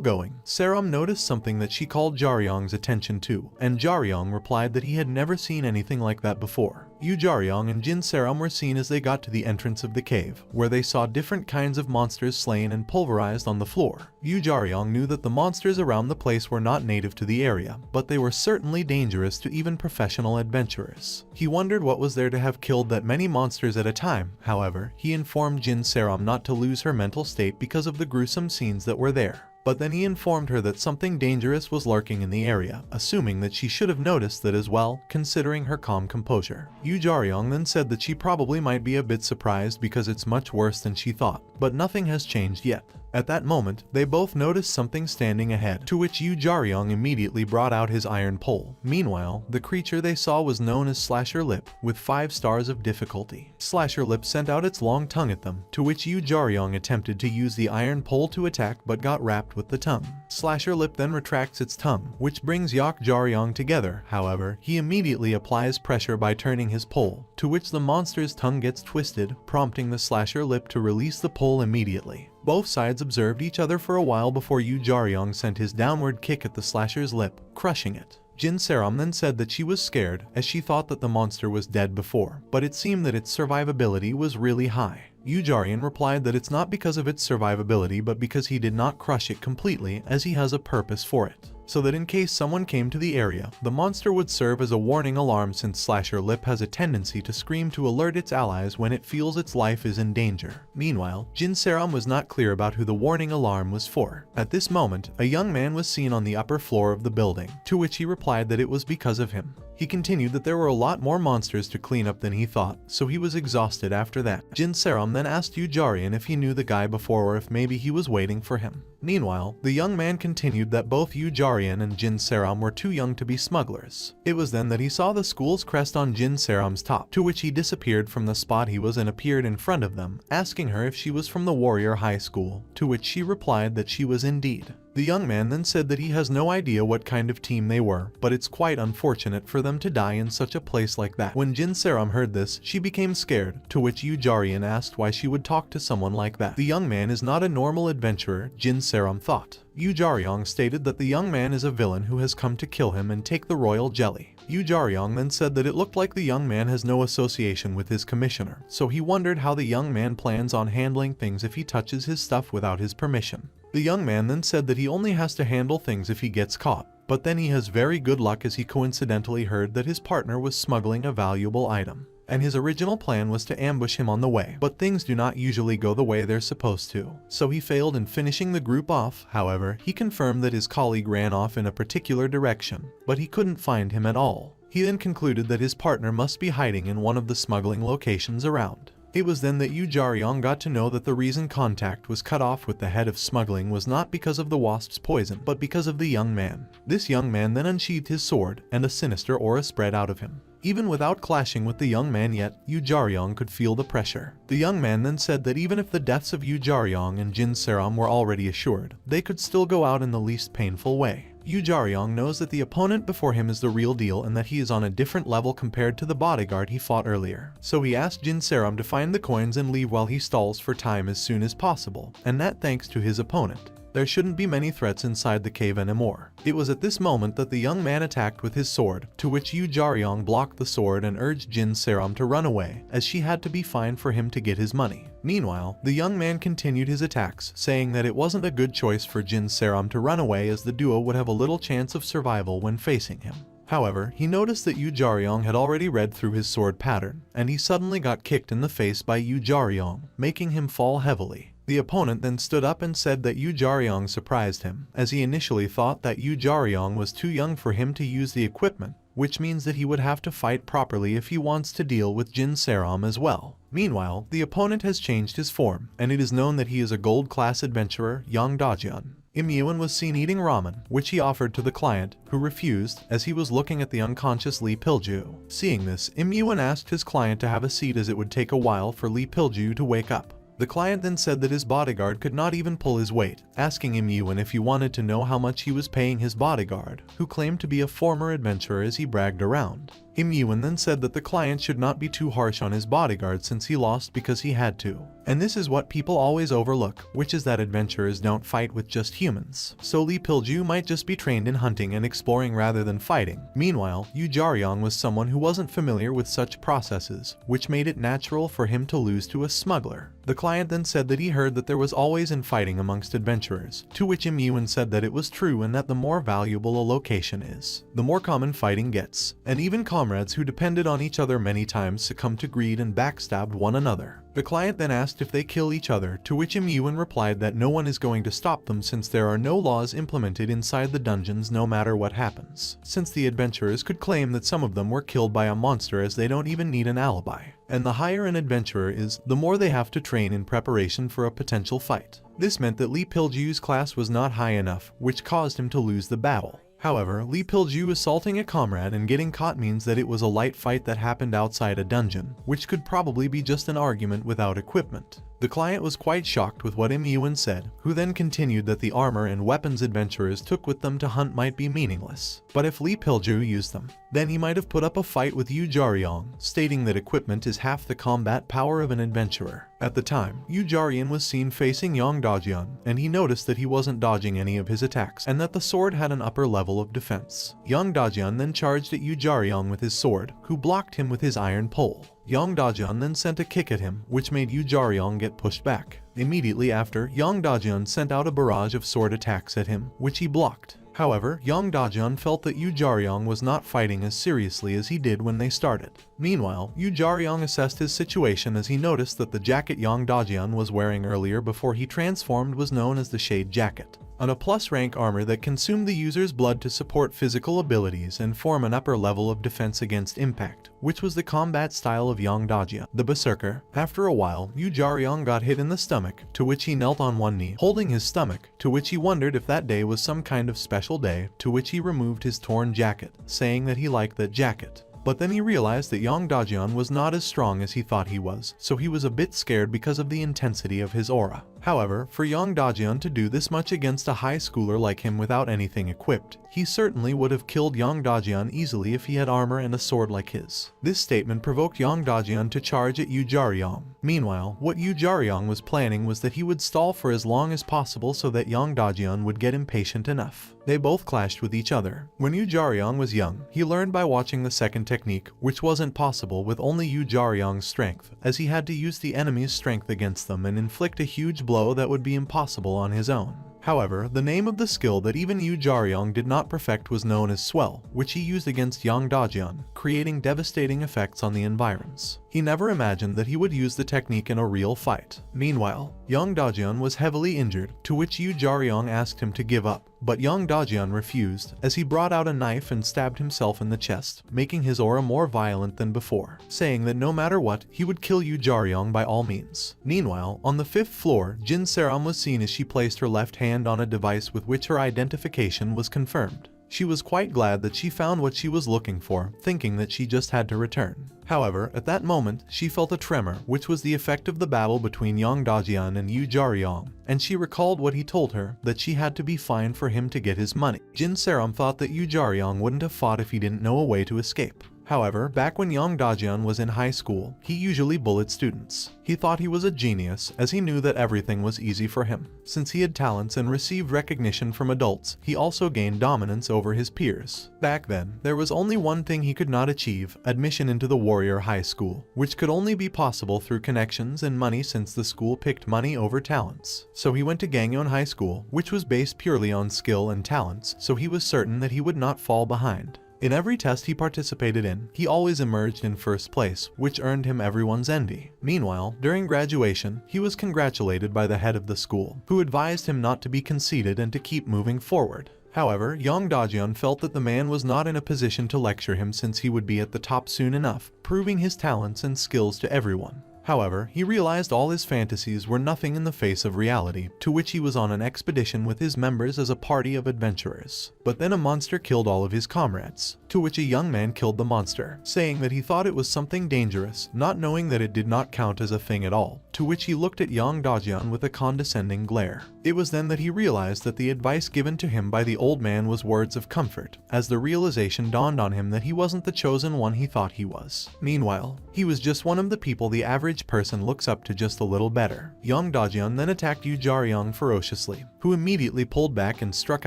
going, Saram noticed something that she called Jaryong's attention to, and Jaryong replied that he had never seen anything like that before. Jaryong and Jin Saram were seen as they got to the entrance of the cave, where they saw different kinds of monsters slain and pulverized on the floor. Jaryong knew that the monsters around the place were not native to the area, but they were certainly dangerous to even professional adventurers. He wondered what was there to have killed that many monsters at a time. However, he informed Jin Saram not to lose her mental state because of the gruesome scenes that were there. But then he informed her that something dangerous was lurking in the area, assuming that she should have noticed that as well, considering her calm composure. Jaryong then said that she probably might be a bit surprised because it's much worse than she thought, but nothing has changed yet. At that moment, they both noticed something standing ahead, to which Jaryong immediately brought out his iron pole. Meanwhile, the creature they saw was known as Slasher Lip, with 5 stars of difficulty. Slasher Lip sent out its long tongue at them, to which Jaryong attempted to use the iron pole to attack but got wrapped with the tongue. Slasher Lip then retracts its tongue, which brings Jaryong together. However, he immediately applies pressure by turning his pole, to which the monster's tongue gets twisted, prompting the Slasher Lip to release the pole immediately. Both sides observed each other for a while before Jaryong sent his downward kick at the Slasher's lip, crushing it. Jin Saram then said that she was scared, as she thought that the monster was dead before, but it seemed that its survivability was really high. Jaryong replied that it's not because of its survivability but because he did not crush it completely, as he has a purpose for it. So that in case someone came to the area, the monster would serve as a warning alarm since Slasher Lip has a tendency to scream to alert its allies when it feels its life is in danger. Meanwhile, Jin Saram was not clear about who the warning alarm was for. At this moment, a young man was seen on the upper floor of the building, to which he replied that it was because of him. He continued that there were a lot more monsters to clean up than he thought, so he was exhausted after that. Jin Saram then asked Jaryong if he knew the guy before or if maybe he was waiting for him. Meanwhile, the young man continued that both Jaryong and Jin Saram were too young to be smugglers. It was then that he saw the school's crest on Jin Saram's top, to which he disappeared from the spot he was and appeared in front of them, asking her if she was from the Warrior High School, to which she replied that she was indeed. The young man then said that he has no idea what kind of team they were, but it's quite unfortunate for them to die in such a place like that. When Jin Saram heard this, she became scared, to which Jaryong asked why she would talk to someone like that. The young man is not a normal adventurer, Jin Saram thought. Jaryong stated that the young man is a villain who has come to kill him and take the royal jelly. Jaryong then said that it looked like the young man has no association with his commissioner, so he wondered how the young man plans on handling things if he touches his stuff without his permission. The young man then said that he only has to handle things if he gets caught, but then he has very good luck as he coincidentally heard that his partner was smuggling a valuable item. And his original plan was to ambush him on the way, but things do not usually go the way they're supposed to, so he failed in finishing the group off. However, he confirmed that his colleague ran off in a particular direction, but he couldn't find him at all. He then concluded that his partner must be hiding in one of the smuggling locations around. It was then that Jaryong got to know that the reason contact was cut off with the head of smuggling was not because of the wasp's poison, but because of the young man. This young man then unsheathed his sword, and a sinister aura spread out of him. Even without clashing with the young man yet, Jaryong could feel the pressure. The young man then said that even if the deaths of Jaryong and Jin Saram were already assured, they could still go out in the least painful way. Jaryong knows that the opponent before him is the real deal and that he is on a different level compared to the bodyguard he fought earlier. So he asked Jin Saram to find the coins and leave while he stalls for time as soon as possible, and that thanks to his opponent. There shouldn't be many threats inside the cave anymore. It was at this moment that the young man attacked with his sword, to which Jaryong blocked the sword and urged Jin Saram to run away, as she had to be fine for him to get his money. Meanwhile, the young man continued his attacks, saying that it wasn't a good choice for Jin Saram to run away as the duo would have a little chance of survival when facing him. However, he noticed that Jaryong had already read through his sword pattern, and he suddenly got kicked in the face by Jaryong, making him fall heavily. The opponent then stood up and said that Yu Jaryong surprised him, as he initially thought that Yu Jaryong was too young for him to use the equipment, which means that he would have to fight properly if he wants to deal with Jin Seram as well. Meanwhile, the opponent has changed his form, and it is known that he is a gold-class adventurer, Yang Dajian. Im Yuan was seen eating ramen, which he offered to the client, who refused, as he was looking at the unconscious Lee Pilju. Seeing this, Im Yuan asked his client to have a seat as it would take a while for Lee Pilju to wake up. The client then said that his bodyguard could not even pull his weight, asking Im Yuan if he wanted to know how much he was paying his bodyguard, who claimed to be a former adventurer as he bragged around. Im Yuan then said that the client should not be too harsh on his bodyguard since he lost because he had to. And this is what people always overlook, which is that adventurers don't fight with just humans. So Lee Pilju might just be trained in hunting and exploring rather than fighting. Meanwhile, Yu Jaryong was someone who wasn't familiar with such processes, which made it natural for him to lose to a smuggler. The client then said that he heard that there was always infighting amongst adventurers, to which Im Yuan said that it was true and that the more valuable a location is, the more common fighting gets, and even comrades who depended on each other many times succumbed to greed and backstabbed one another. The client then asked if they kill each other, to which Im Yuan replied that no one is going to stop them since there are no laws implemented inside the dungeons no matter what happens, since the adventurers could claim that some of them were killed by a monster as they don't even need an alibi. And the higher an adventurer is, the more they have to train in preparation for a potential fight. This meant that Lee Pilju's class was not high enough, which caused him to lose the battle. However, Lee Pilju assaulting a comrade and getting caught means that it was a light fight that happened outside a dungeon, which could probably be just an argument without equipment. The client was quite shocked with what Im Yuan said, who then continued that the armor and weapons adventurers took with them to hunt might be meaningless. But if Lee Pilju used them, then he might have put up a fight with Yu Jaryong, stating that equipment is half the combat power of an adventurer. At the time, Yu Jaryong was seen facing Yang Dajian, and he noticed that he wasn't dodging any of his attacks, and that the sword had an upper level of defense. Yang Dajian then charged at Yu Jaryong with his sword, who blocked him with his iron pole. Yang Dajian then sent a kick at him, which made Yu Jaryong get pushed back. Immediately after, Yang Dajian sent out a barrage of sword attacks at him, which he blocked. However, Yang Dajian felt that Yu Jaryong was not fighting as seriously as he did when they started. Meanwhile, Yu Jaryong assessed his situation as he noticed that the jacket Yang Dajian was wearing earlier before he transformed was known as the Shade Jacket, a plus-rank armor that consumed the user's blood to support physical abilities and form an upper level of defense against impact, which was the combat style of Yang Dajian, the Berserker. After a while, Yu Jaryong got hit in the stomach, to which he knelt on one knee, holding his stomach, to which he wondered if that day was some kind of special day, to which he removed his torn jacket, saying that he liked that jacket. But then he realized that Yang Dajian was not as strong as he thought he was, so he was a bit scared because of the intensity of his aura. However, for Yang Dajian to do this much against a high schooler like him without anything equipped, he certainly would have killed Yang Dajian easily if he had armor and a sword like his. This statement provoked Yang Dajian to charge at Yu Jaryong. Meanwhile, what Yu Jaryong was planning was that he would stall for as long as possible so that Yang Dajian would get impatient enough. They both clashed with each other. When Yu Jaryong was young, he learned by watching the second technique, which wasn't possible with only Yu Jaryong's strength, as he had to use the enemy's strength against them and inflict a huge blow that would be impossible on his own. However, the name of the skill that even Yu Jaryong did not perfect was known as Swell, which he used against Yang Dajian, creating devastating effects on the environs. He never imagined that he would use the technique in a real fight. Meanwhile, Yang Dajian was heavily injured, to which Yu Jaryong asked him to give up, but Yang Dajian refused, as he brought out a knife and stabbed himself in the chest, making his aura more violent than before, saying that no matter what, he would kill Yu Jaryong by all means. Meanwhile, on the 5th floor, Jin Seram was seen as she placed her left hand on a device with which her identification was confirmed. She was quite glad that she found what she was looking for, thinking that she just had to return. However, at that moment, she felt a tremor, which was the effect of the battle between Yang Dajian and Yu Jaryong, and she recalled what he told her, that she had to be fine for him to get his money. Jin Seram thought that Yu Jaryong wouldn't have fought if he didn't know a way to escape. However, back when Yang Dajian was in high school, he usually bullied students. He thought he was a genius, as he knew that everything was easy for him. Since he had talents and received recognition from adults, he also gained dominance over his peers. Back then, there was only one thing he could not achieve: admission into the Warrior High School, which could only be possible through connections and money since the school picked money over talents. So he went to Gangwon High School, which was based purely on skill and talents, so he was certain that he would not fall behind. In every test he participated in, he always emerged in first place, which earned him everyone's envy. Meanwhile, during graduation, he was congratulated by the head of the school, who advised him not to be conceited and to keep moving forward. However, Young Dajeon felt that the man was not in a position to lecture him since he would be at the top soon enough, proving his talents and skills to everyone. However, he realized all his fantasies were nothing in the face of reality, to which he was on an expedition with his members as a party of adventurers. But then a monster killed all of his comrades, to which a young man killed the monster, saying that he thought it was something dangerous, not knowing that it did not count as a thing at all, to which he looked at Young Dajeon with a condescending glare. It was then that he realized that the advice given to him by the old man was words of comfort, as the realization dawned on him that he wasn't the chosen one he thought he was. Meanwhile, he was just one of the people the average person looks up to just a little better. Young Dajeon then attacked Yu Jaryong ferociously, who immediately pulled back and struck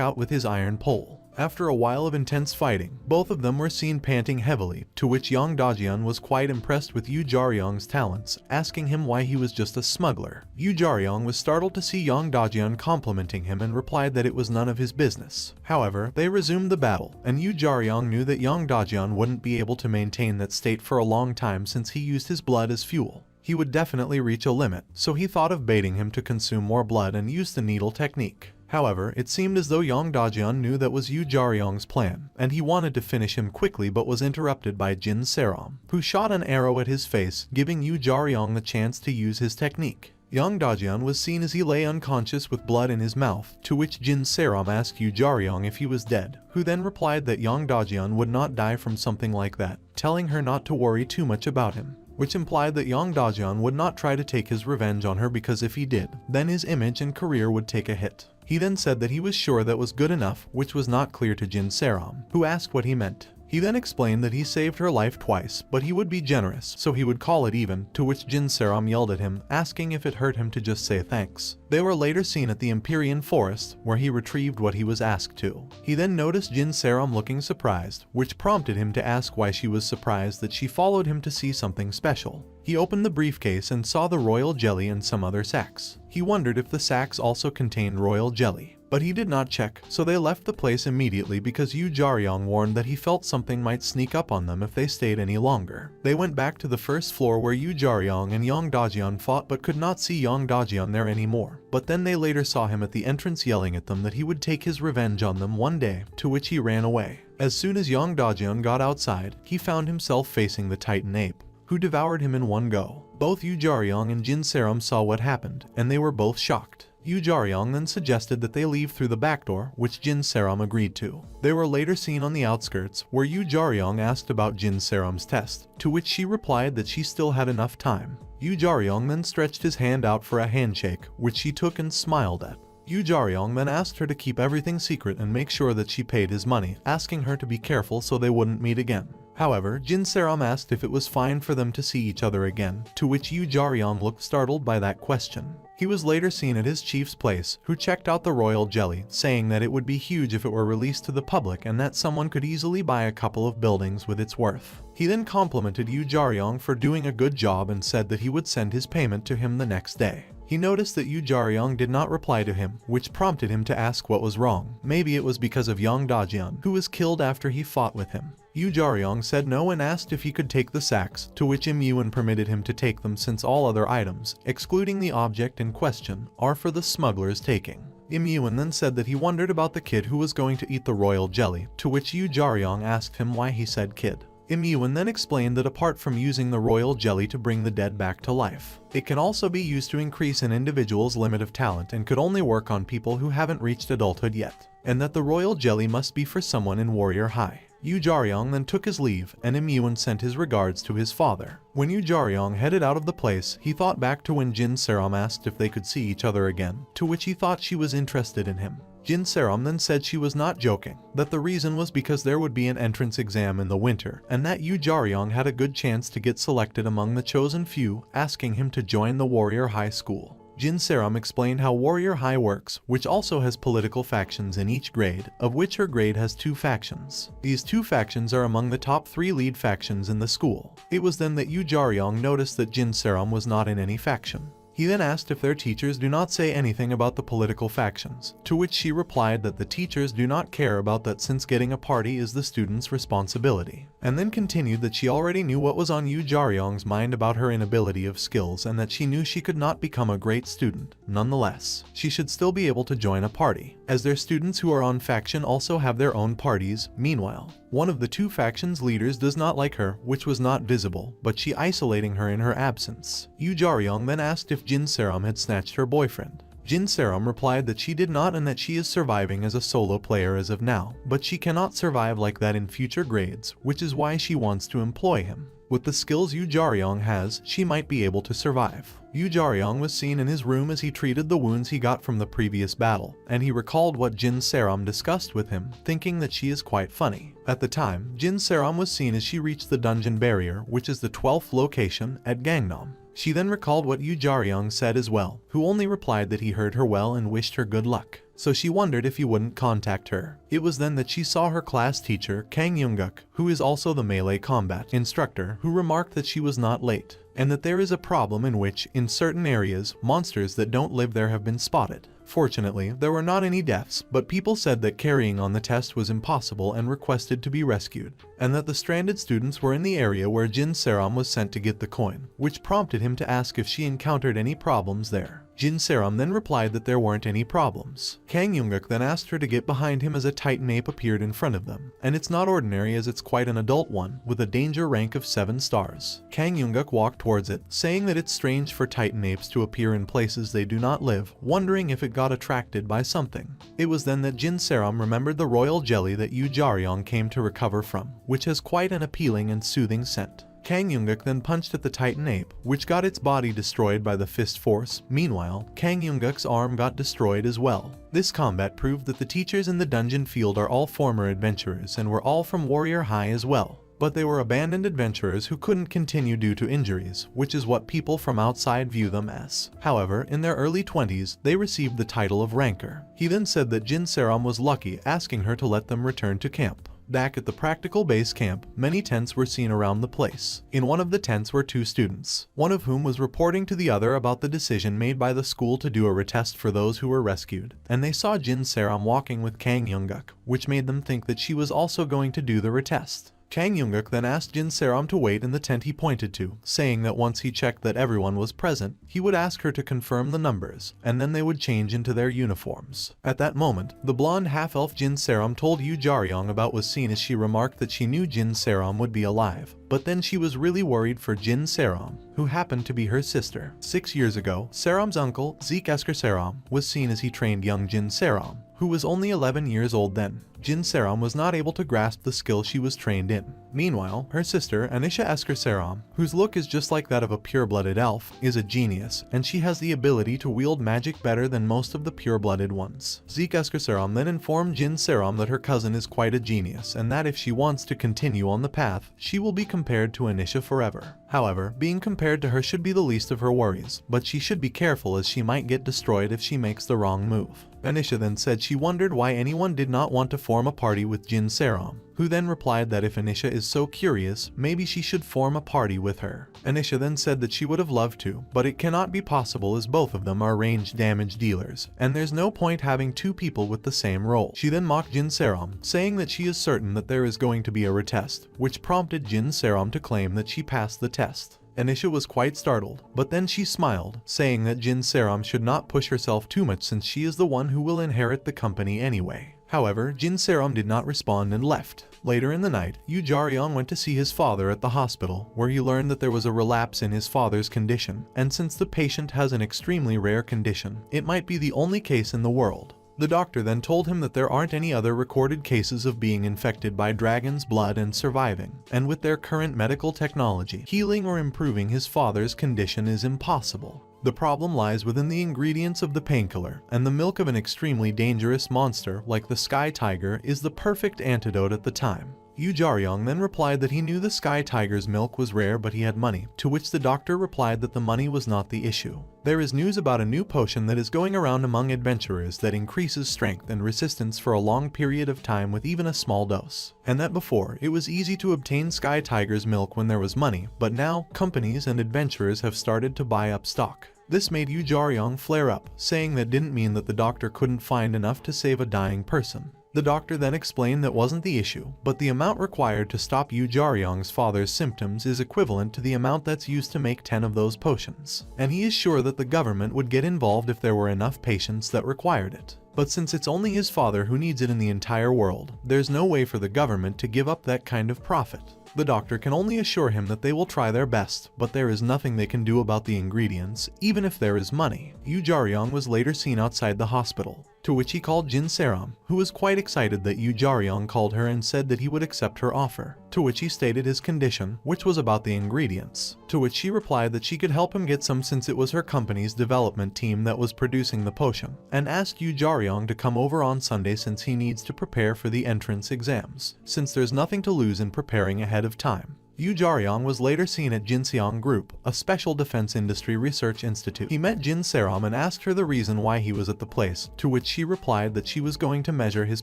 out with his iron pole. After a while of intense fighting, both of them were seen panting heavily, to which Young Dajeon was quite impressed with Yu Jaryong's talents, asking him why he was just a smuggler. Yu Jaryong was startled to see Young Dajeon complimenting him and replied that it was none of his business. However, they resumed the battle, and Yu Jaryong knew that Young Dajeon wouldn't be able to maintain that state for a long time since he used his blood as fuel. He would definitely reach a limit, so he thought of baiting him to consume more blood and use the needle technique. However, it seemed as though Young Dajeon knew that was Yu Jaryong's plan, and he wanted to finish him quickly but was interrupted by Jin Seram, who shot an arrow at his face, giving Yu Jaryong the chance to use his technique. Young Dajeon was seen as he lay unconscious with blood in his mouth, to which Jin Seram asked Yu Jaryong if he was dead, who then replied that Young Dajeon would not die from something like that, telling her not to worry too much about him, which implied that Young Dajeon would not try to take his revenge on her because if he did, then his image and career would take a hit. He then said that he was sure that was good enough, which was not clear to Jin Seram, who asked what he meant. He then explained that he saved her life twice, but he would be generous, so he would call it even, to which Jin Seram yelled at him, asking if it hurt him to just say thanks. They were later seen at the Empyrean Forest, where he retrieved what he was asked to. He then noticed Jin Seram looking surprised, which prompted him to ask why she was surprised that she followed him to see something special. He opened the briefcase and saw the royal jelly and some other sacks. He wondered if the sacks also contained royal jelly, but he did not check, so they left the place immediately because Yu Jaryong warned that he felt something might sneak up on them if they stayed any longer. They went back to the first floor where Yu Jaryong and Young Dajeon fought but could not see Young Dajeon there anymore, but then they later saw him at the entrance yelling at them that he would take his revenge on them one day, to which he ran away. As soon as Young Dajeon got outside, he found himself facing the Titan ape, who devoured him in one go. Both Yu Jaryong and Jin Seram saw what happened, and they were both shocked. Yu Jaryong then suggested that they leave through the back door, which Jin Seram agreed to. They were later seen on the outskirts, where Yu Jaryong asked about Jin Seram's test, to which she replied that she still had enough time. Yu Jaryong then stretched his hand out for a handshake, which she took and smiled at. Yu Jaryong then asked her to keep everything secret and make sure that she paid his money, asking her to be careful so they wouldn't meet again. However, Jin Seram asked if it was fine for them to see each other again, to which Yu Jaryong looked startled by that question. He was later seen at his chief's place, who checked out the royal jelly, saying that it would be huge if it were released to the public and that someone could easily buy a couple of buildings with its worth. He then complimented Yu Jaryong for doing a good job and said that he would send his payment to him the next day. He noticed that Yu Jaryong did not reply to him, which prompted him to ask what was wrong. Maybe it was because of Young Dajeon, who was killed after he fought with him. Yu Jaryong said no and asked if he could take the sacks, to which Im Yuen permitted him to take them since all other items, excluding the object in question, are for the smuggler's taking. Im Yuen then said that he wondered about the kid who was going to eat the royal jelly, to which Yu Jaryong asked him why he said kid. Im Yuen then explained that apart from using the royal jelly to bring the dead back to life, it can also be used to increase an individual's limit of talent and could only work on people who haven't reached adulthood yet, and that the royal jelly must be for someone in Warrior High. Yu Jaryong then took his leave, and Im Yuen sent his regards to his father. When Yu Jaryong headed out of the place, he thought back to when Jin Seram asked if they could see each other again, to which he thought she was interested in him. Jin Seram then said she was not joking, that the reason was because there would be an entrance exam in the winter, and that Yu Jaryong had a good chance to get selected among the chosen few, asking him to join the Warrior High School. Jin Seram explained how Warrior High works, which also has political factions in each grade, of which her grade has 2 factions. These 2 factions are among the top 3 lead factions in the school. It was then that Yu Jaryong noticed that Jin Seram was not in any faction. He then asked if their teachers do not say anything about the political factions, to which she replied that the teachers do not care about that since getting a party is the student's responsibility, and then continued that she already knew what was on Yu Jaryong's mind about her inability of skills and that she knew she could not become a great student. Nonetheless, she should still be able to join a party, as their students who are on faction also have their own parties. Meanwhile, one of the two factions' leaders does not like her, which was not visible, but she isolating her in her absence. Yu Jaryong then asked if Jin Seram had snatched her boyfriend. Jin Seram replied that she did not and that she is surviving as a solo player as of now, but she cannot survive like that in future grades, which is why she wants to employ him. With the skills Yu Jaryong has, she might be able to survive. Yu Jaryong was seen in his room as he treated the wounds he got from the previous battle, and he recalled what Jin Seram discussed with him, thinking that she is quite funny. At the time, Jin Seram was seen as she reached the dungeon barrier, which is the 12th location, at Gangnam. She then recalled what Yu Jaryong said as well, who only replied that he heard her well and wished her good luck. So she wondered if he wouldn't contact her. It was then that she saw her class teacher, Kang Yoongguk, who is also the melee combat instructor, who remarked that she was not late, and that there is a problem in which, in certain areas, monsters that don't live there have been spotted. Fortunately, there were not any deaths, but people said that carrying on the test was impossible and requested to be rescued, and that the stranded students were in the area where Jin Seram was sent to get the coin, which prompted him to ask if she encountered any problems there. Jin Seram then replied that there weren't any problems. Kang Yoongguk then asked her to get behind him as a Titan ape appeared in front of them, and it's not ordinary as it's quite an adult one, with a danger rank of 7 stars. Kang Yoongguk walked towards it, saying that it's strange for Titan apes to appear in places they do not live, wondering if it got attracted by something. It was then that Jin Seram remembered the royal jelly that Yu Jaryong came to recover from, which has quite an appealing and soothing scent. Kang Yoongguk then punched at the Titan ape, which got its body destroyed by the fist force. Meanwhile, Kang Yoongguk's arm got destroyed as well. This combat proved that the teachers in the dungeon field are all former adventurers and were all from Warrior High as well. But they were abandoned adventurers who couldn't continue due to injuries, which is what people from outside view them as. However, in their early 20s, they received the title of Ranker. He then said that Jin Seram was lucky, asking her to let them return to camp. Back at the practical base camp, many tents were seen around the place. In one of the tents were 2 students, one of whom was reporting to the other about the decision made by the school to do a retest for those who were rescued, and they saw Jin Seram walking with Kang Yoongguk, which made them think that she was also going to do the retest. Kang Yoongguk then asked Jin Seram to wait in the tent he pointed to, saying that once he checked that everyone was present, he would ask her to confirm the numbers, and then they would change into their uniforms. At that moment, the blonde half-elf Jin Seram told Yu Jaryong about was seen as she remarked that she knew Jin Seram would be alive, but then she was really worried for Jin Seram, who happened to be her sister. 6 years ago, Seram's uncle, Zeke Esker Seram, was seen as he trained young Jin Seram, who was only 11 years old then. Jin Seram was not able to grasp the skill she was trained in. Meanwhile, her sister, Anisha Esker Seram, whose look is just like that of a pure-blooded elf, is a genius, and she has the ability to wield magic better than most of the pure-blooded ones. Zeke Esker Seram then informed Jin Seram that her cousin is quite a genius, and that if she wants to continue on the path, she will be compared to Anisha forever. However, being compared to her should be the least of her worries, but she should be careful as she might get destroyed if she makes the wrong move. Anisha then said she wondered why anyone did not want to form a party with Jin Seram, who then replied that if Anisha is so curious, maybe she should form a party with her. Anisha then said that she would have loved to, but it cannot be possible as both of them are ranged damage dealers, and there's no point having 2 people with the same role. She then mocked Jin Seram, saying that she is certain that there is going to be a retest, which prompted Jin Seram to claim that she passed the test. Anisha was quite startled, but then she smiled, saying that Jin Seram should not push herself too much since she is the one who will inherit the company anyway. However, Jin Seram did not respond and left. Later in the night, Yu Jaryong went to see his father at the hospital, where he learned that there was a relapse in his father's condition, and since the patient has an extremely rare condition, it might be the only case in the world. The doctor then told him that there aren't any other recorded cases of being infected by dragon's blood and surviving, and with their current medical technology, healing or improving his father's condition is impossible. The problem lies within the ingredients of the painkiller, and the milk of an extremely dangerous monster like the Sky Tiger is the perfect antidote at the time. Yu Jaryong then replied that he knew the Sky Tiger's milk was rare but he had money, to which the doctor replied that the money was not the issue. There is news about a new potion that is going around among adventurers that increases strength and resistance for a long period of time with even a small dose, and that before, it was easy to obtain Sky Tiger's milk when there was money, but now, companies and adventurers have started to buy up stock. This made Yu Jaryong flare up, saying that didn't mean that the doctor couldn't find enough to save a dying person. The doctor then explained that wasn't the issue, but the amount required to stop Yu Jaryong's father's symptoms is equivalent to the amount that's used to make 10 of those potions, and he is sure that the government would get involved if there were enough patients that required it. But since it's only his father who needs it in the entire world, there's no way for the government to give up that kind of profit. The doctor can only assure him that they will try their best, but there is nothing they can do about the ingredients, even if there is money. Yu Jaryong was later seen outside the hospital, to which he called Jin Seram, who was quite excited that Yu Jaryong called her and said that he would accept her offer, to which he stated his condition, which was about the ingredients, to which she replied that she could help him get some since it was her company's development team that was producing the potion, and asked Yu Jaryong to come over on Sunday since he needs to prepare for the entrance exams, since there's nothing to lose in preparing ahead of time. Yu Jaryong was later seen at Jinseong Group, a special defense industry research institute. He met Jin Seram and asked her the reason why he was at the place, to which she replied that she was going to measure his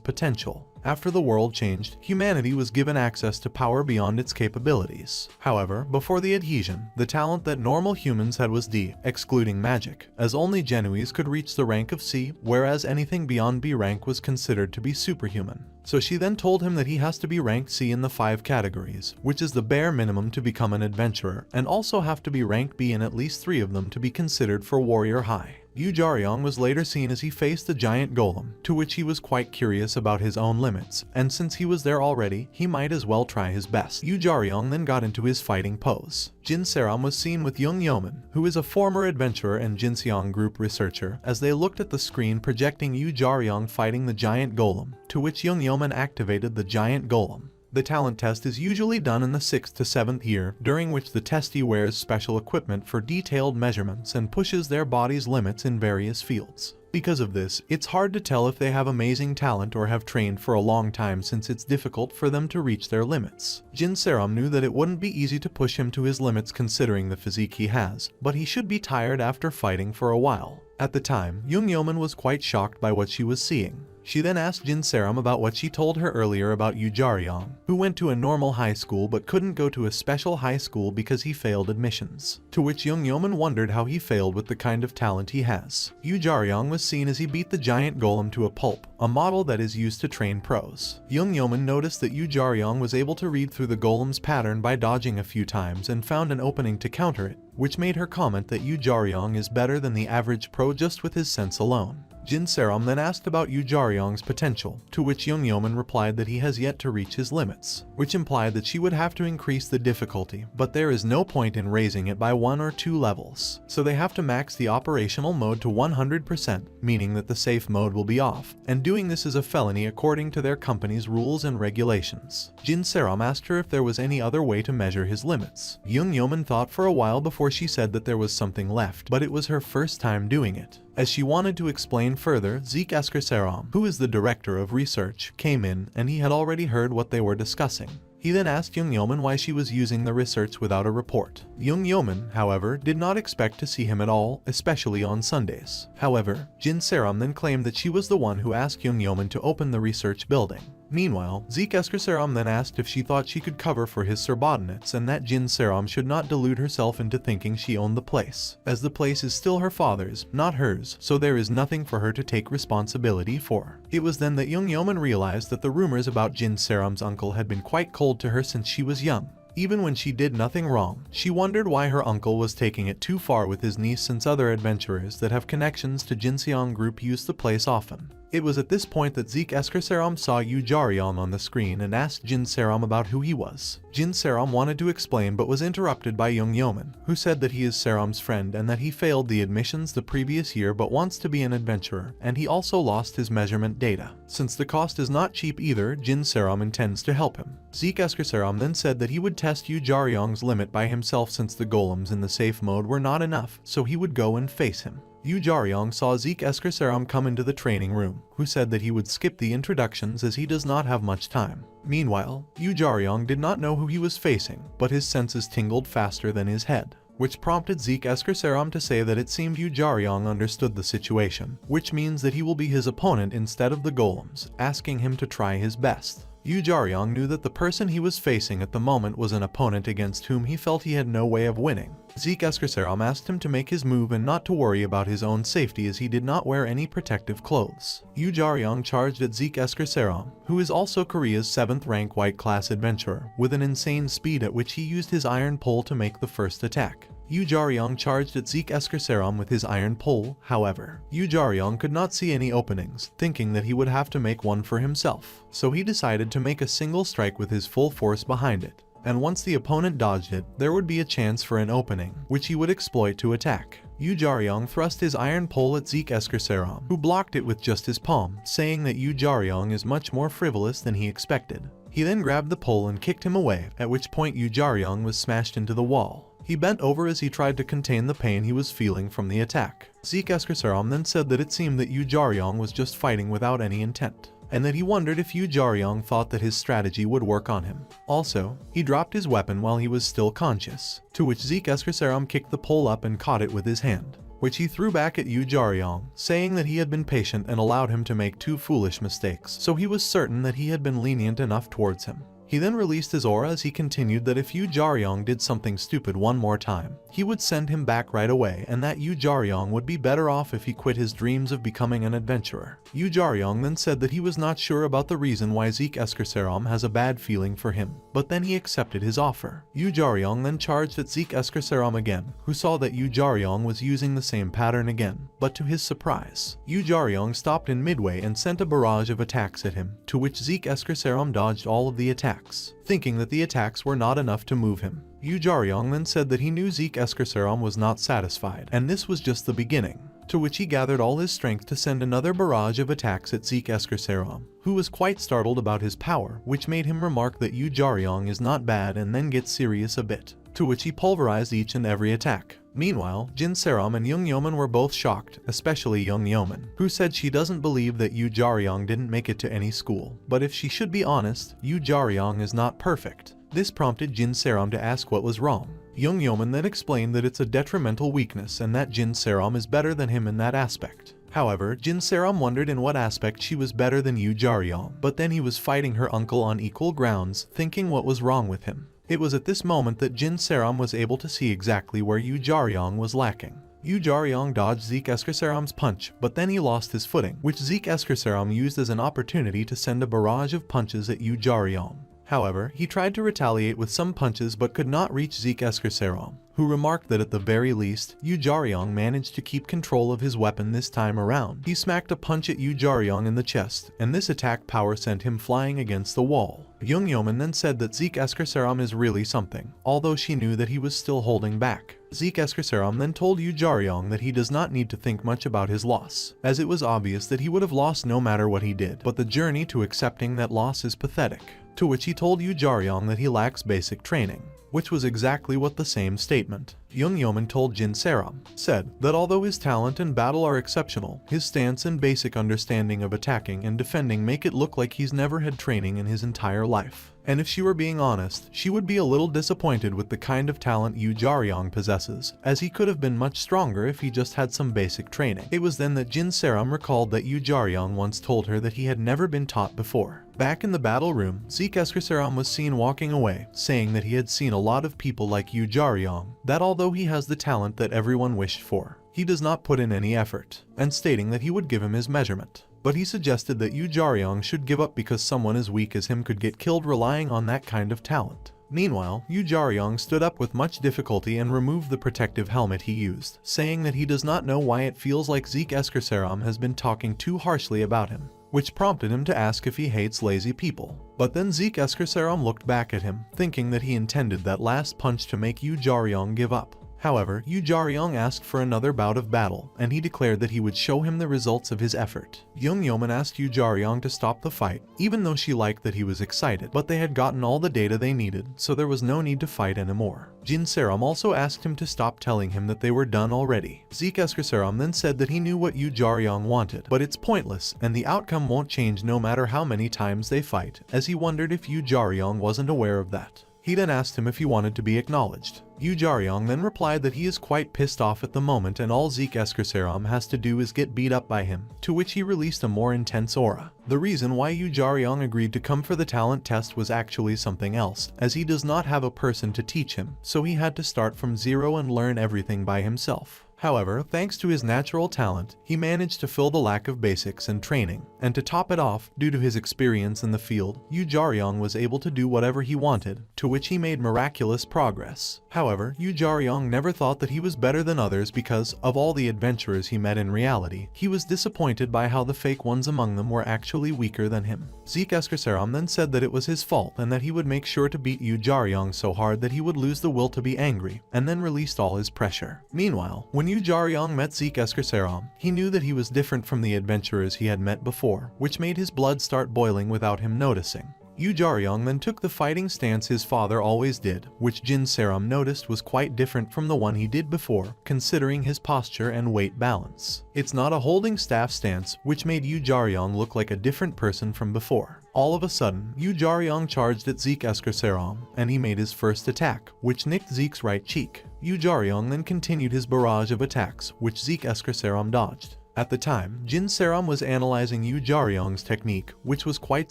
potential. After the world changed, humanity was given access to power beyond its capabilities. However, before the adhesion, the talent that normal humans had was D, excluding magic, as only Genuese could reach the rank of C, whereas anything beyond B rank was considered to be superhuman. So she then told him that he has to be ranked C in the 5 categories, which is the bare minimum to become an adventurer, and also have to be ranked B in at least 3 of them to be considered for warrior high. Yu Jaryong was later seen as he faced the giant golem, to which he was quite curious about his own limits, and since he was there already, he might as well try his best. Yu Jaryong then got into his fighting pose. Jin Seram was seen with Young Yeoman, who is a former adventurer and Jinseong Group researcher, as they looked at the screen projecting Yu Jaryong fighting the giant golem, to which Young Yeoman activated the giant golem. The talent test is usually done in the 6th to 7th year, during which the testee wears special equipment for detailed measurements and pushes their body's limits in various fields. Because of this, it's hard to tell if they have amazing talent or have trained for a long time since it's difficult for them to reach their limits. Jin Seram knew that it wouldn't be easy to push him to his limits considering the physique he has, but he should be tired after fighting for a while. At the time, Young Yeoman was quite shocked by what she was seeing. She then asked Jin Seram about what she told her earlier about Yu Jaryong, who went to a normal high school but couldn't go to a special high school because he failed admissions, to which Young Yeoman wondered how he failed with the kind of talent he has. Yu Jaryong was seen as he beat the giant golem to a pulp, a model that is used to train pros. Young Yeoman noticed that Yu Jaryong was able to read through the golem's pattern by dodging a few times and found an opening to counter it, which made her comment that Yu Jaryong is better than the average pro just with his sense alone. Jin Seram then asked about Yu Jaryong's potential, to which Young Yeoman replied that he has yet to reach his limits, which implied that she would have to increase the difficulty, but there is no point in raising it by 1 or 2 levels, so they have to max the operational mode to 100%, meaning that the safe mode will be off, and doing this is a felony according to their company's rules and regulations. Jin Seram asked her if there was any other way to measure his limits. Young Yeoman thought for a while before she said that there was something left, but it was her first time doing it. As she wanted to explain further, Zeke Esker Seram, who is the director of research, came in and he had already heard what they were discussing. He then asked Young Yeoman why she was using the research without a report. Young Yeoman, however, did not expect to see him at all, especially on Sundays. However, Jin Seram then claimed that she was the one who asked Young Yeoman to open the research building. Meanwhile, Zeke Esker Seram then asked if she thought she could cover for his subordinates and that Jin Seram should not delude herself into thinking she owned the place, as the place is still her father's, not hers, so there is nothing for her to take responsibility for. It was then that Young Yeoman realized that the rumors about Jin Seram's uncle had been quite cold to her since she was young. Even when she did nothing wrong, she wondered why her uncle was taking it too far with his niece since other adventurers that have connections to Jinseong Group use the place often. It was at this point that Zeke Esker Seram saw Yu Jaryong on the screen and asked Jin Seram about who he was. Jin Seram wanted to explain but was interrupted by Young Yeoman, who said that he is Seram's friend and that he failed the admissions the previous year but wants to be an adventurer, and he also lost his measurement data. Since the cost is not cheap either, Jin Seram intends to help him. Zeke Esker Seram then said that he would test Yu Jaryong's limit by himself since the golems in the safe mode were not enough, so he would go and face him. Yu Jaryong saw Zeke Esker Seram come into the training room, who said that he would skip the introductions as he does not have much time. Meanwhile, Yu Jaryong did not know who he was facing, but his senses tingled faster than his head, which prompted Zeke Esker Seram to say that it seemed Yu Jaryong understood the situation, which means that he will be his opponent instead of the golems, asking him to try his best. Yu Jaryong knew that the person he was facing at the moment was an opponent against whom he felt he had no way of winning. Zeke Eskerseram asked him to make his move and not to worry about his own safety as he did not wear any protective clothes. Yu Jaryong charged at Zeke Eskerseram, who is also Korea's 7th rank white class adventurer, with an insane speed at which he used his iron pole to make the first attack. Yu Jaryong charged at Zeke Eskerseram with his iron pole. However, Yu Jaryong could not see any openings, thinking that he would have to make one for himself. So he decided to make a single strike with his full force behind it. And once the opponent dodged it, there would be a chance for an opening, which he would exploit to attack. Yu Jaryong thrust his iron pole at Zeke Eskerseram, who blocked it with just his palm, saying that Yu Jaryong is much more frivolous than he expected. He then grabbed the pole and kicked him away, at which point Yu Jaryong was smashed into the wall. He bent over as he tried to contain the pain he was feeling from the attack. Zeke Eskerseram then said that it seemed that Yu Jaryong was just fighting without any intent, and that he wondered if Yu Jaryong thought that his strategy would work on him. Also, he dropped his weapon while he was still conscious, to which Zeke Eskerseram kicked the pole up and caught it with his hand, which he threw back at Yu Jaryong, saying that he had been patient and allowed him to make 2 foolish mistakes, so he was certain that he had been lenient enough towards him. He then released his aura as he continued that if Yu Jaryong did something stupid one more time, he would send him back right away, and that Yu Jaryong would be better off if he quit his dreams of becoming an adventurer. Yu Jaryong then said that he was not sure about the reason why Zeke Eskerseram has a bad feeling for him, but then he accepted his offer. Yu Jaryong then charged at Zeke Eskerseram again, who saw that Yu Jaryong was using the same pattern again, but to his surprise, Yu Jaryong stopped in midway and sent a barrage of attacks at him, to which Zeke Eskerseram dodged all of the attacks, thinking that the attacks were not enough to move him. Yu Jaryong then said that he knew Zeke Eskerseram was not satisfied, and this was just the beginning, to which he gathered all his strength to send another barrage of attacks at Zeke Eskerseram, who was quite startled about his power, which made him remark that Yu Jaryong is not bad and then get serious a bit, to which he pulverized each and every attack. Meanwhile, Jin Seram and Young Yeoman were both shocked, especially Young Yeoman, who said she doesn't believe that Yu Jaryong didn't make it to any school, but if she should be honest, Yu Jaryong is not perfect. This prompted Jin Seram to ask what was wrong. Young Yeoman then explained that it's a detrimental weakness and that Jin Seram is better than him in that aspect. However, Jin Seram wondered in what aspect she was better than Yu Jaryong, but then he was fighting her uncle on equal grounds, thinking what was wrong with him. It was at this moment that Jin Seram was able to see exactly where Yu Jaryong was lacking. Yu Jaryong dodged Zeke Eskerseram's punch, but then he lost his footing, which Zeke Eskerseram used as an opportunity to send a barrage of punches at Yu Jaryong. However, he tried to retaliate with some punches but could not reach Zeke Eskerseram, who remarked that at the very least, Yu Jaryong managed to keep control of his weapon this time around. He smacked a punch at Yu Jaryong in the chest, and this attack power sent him flying against the wall. Young Yeoman then said that Zeke Eskerseram is really something, although she knew that he was still holding back. Zeke Eskerseram then told Yu Jaryong that he does not need to think much about his loss, as it was obvious that he would have lost no matter what he did, but the journey to accepting that loss is pathetic. To which he told Yu Jaryong that he lacks basic training, which was exactly what the same statement. Young Yeoman told Jin Seram, said that although his talent and battle are exceptional, his stance and basic understanding of attacking and defending make it look like he's never had training in his entire life. And if she were being honest, she would be a little disappointed with the kind of talent Yu Jaryong possesses, as he could have been much stronger if he just had some basic training. It was then that Jin Seram recalled that Yu Jaryong once told her that he had never been taught before. Back in the battle room, Zeke Eskerseram was seen walking away, saying that he had seen a lot of people like Yu Jaryong, that although he has the talent that everyone wished for, he does not put in any effort, and stating that he would give him his measurement. But he suggested that Yu Jaryong should give up because someone as weak as him could get killed relying on that kind of talent. Meanwhile, Yu Jaryong stood up with much difficulty and removed the protective helmet he used, saying that he does not know why it feels like Zeke Eskerseram has been talking too harshly about him, which prompted him to ask if he hates lazy people. But then Zeke Eskerseram looked back at him, thinking that he intended that last punch to make Yu Jaryong give up. However, Yu Jaryong asked for another bout of battle, and he declared that he would show him the results of his effort. Young Yeoman asked Yu Jaryong to stop the fight, even though she liked that he was excited, but they had gotten all the data they needed, so there was no need to fight anymore. Jin Seram also asked him to stop telling him that they were done already. Zeke Eskerseram then said that he knew what Yu Jaryong wanted, but it's pointless, and the outcome won't change no matter how many times they fight, as he wondered if Yu Jaryong wasn't aware of that. He then asked him if he wanted to be acknowledged. Yu Jaryong then replied that he is quite pissed off at the moment and all Zeke Eskerseram has to do is get beat up by him, to which he released a more intense aura. The reason why Yu Jaryong agreed to come for the talent test was actually something else, as he does not have a person to teach him, so he had to start from zero and learn everything by himself. However, thanks to his natural talent, he managed to fill the lack of basics and training, and to top it off, due to his experience in the field, Yu Jaryong was able to do whatever he wanted, to which he made miraculous progress. However, Yu Jaryong never thought that he was better than others because, of all the adventurers he met in reality, he was disappointed by how the fake ones among them were actually weaker than him. Zeke Eskerseram then said that it was his fault and that he would make sure to beat Yu Jaryong so hard that he would lose the will to be angry, and then released all his pressure. Meanwhile, when Yu Jaryong met Zeke Eskerseram, he knew that he was different from the adventurers he had met before, which made his blood start boiling without him noticing. Yu Jaryong then took the fighting stance his father always did, which Jin Seram noticed was quite different from the one he did before, considering his posture and weight balance. It's not a holding staff stance, which made Yu Jaryong look like a different person from before. All of a sudden, Yu Jaryong charged at Zeke Eskerseram, and he made his first attack, which nicked Zeke's right cheek. Yu Jaryong then continued his barrage of attacks, which Zeke Eskerseram dodged. At the time, Jin Seram was analyzing Yu Jaryong's technique, which was quite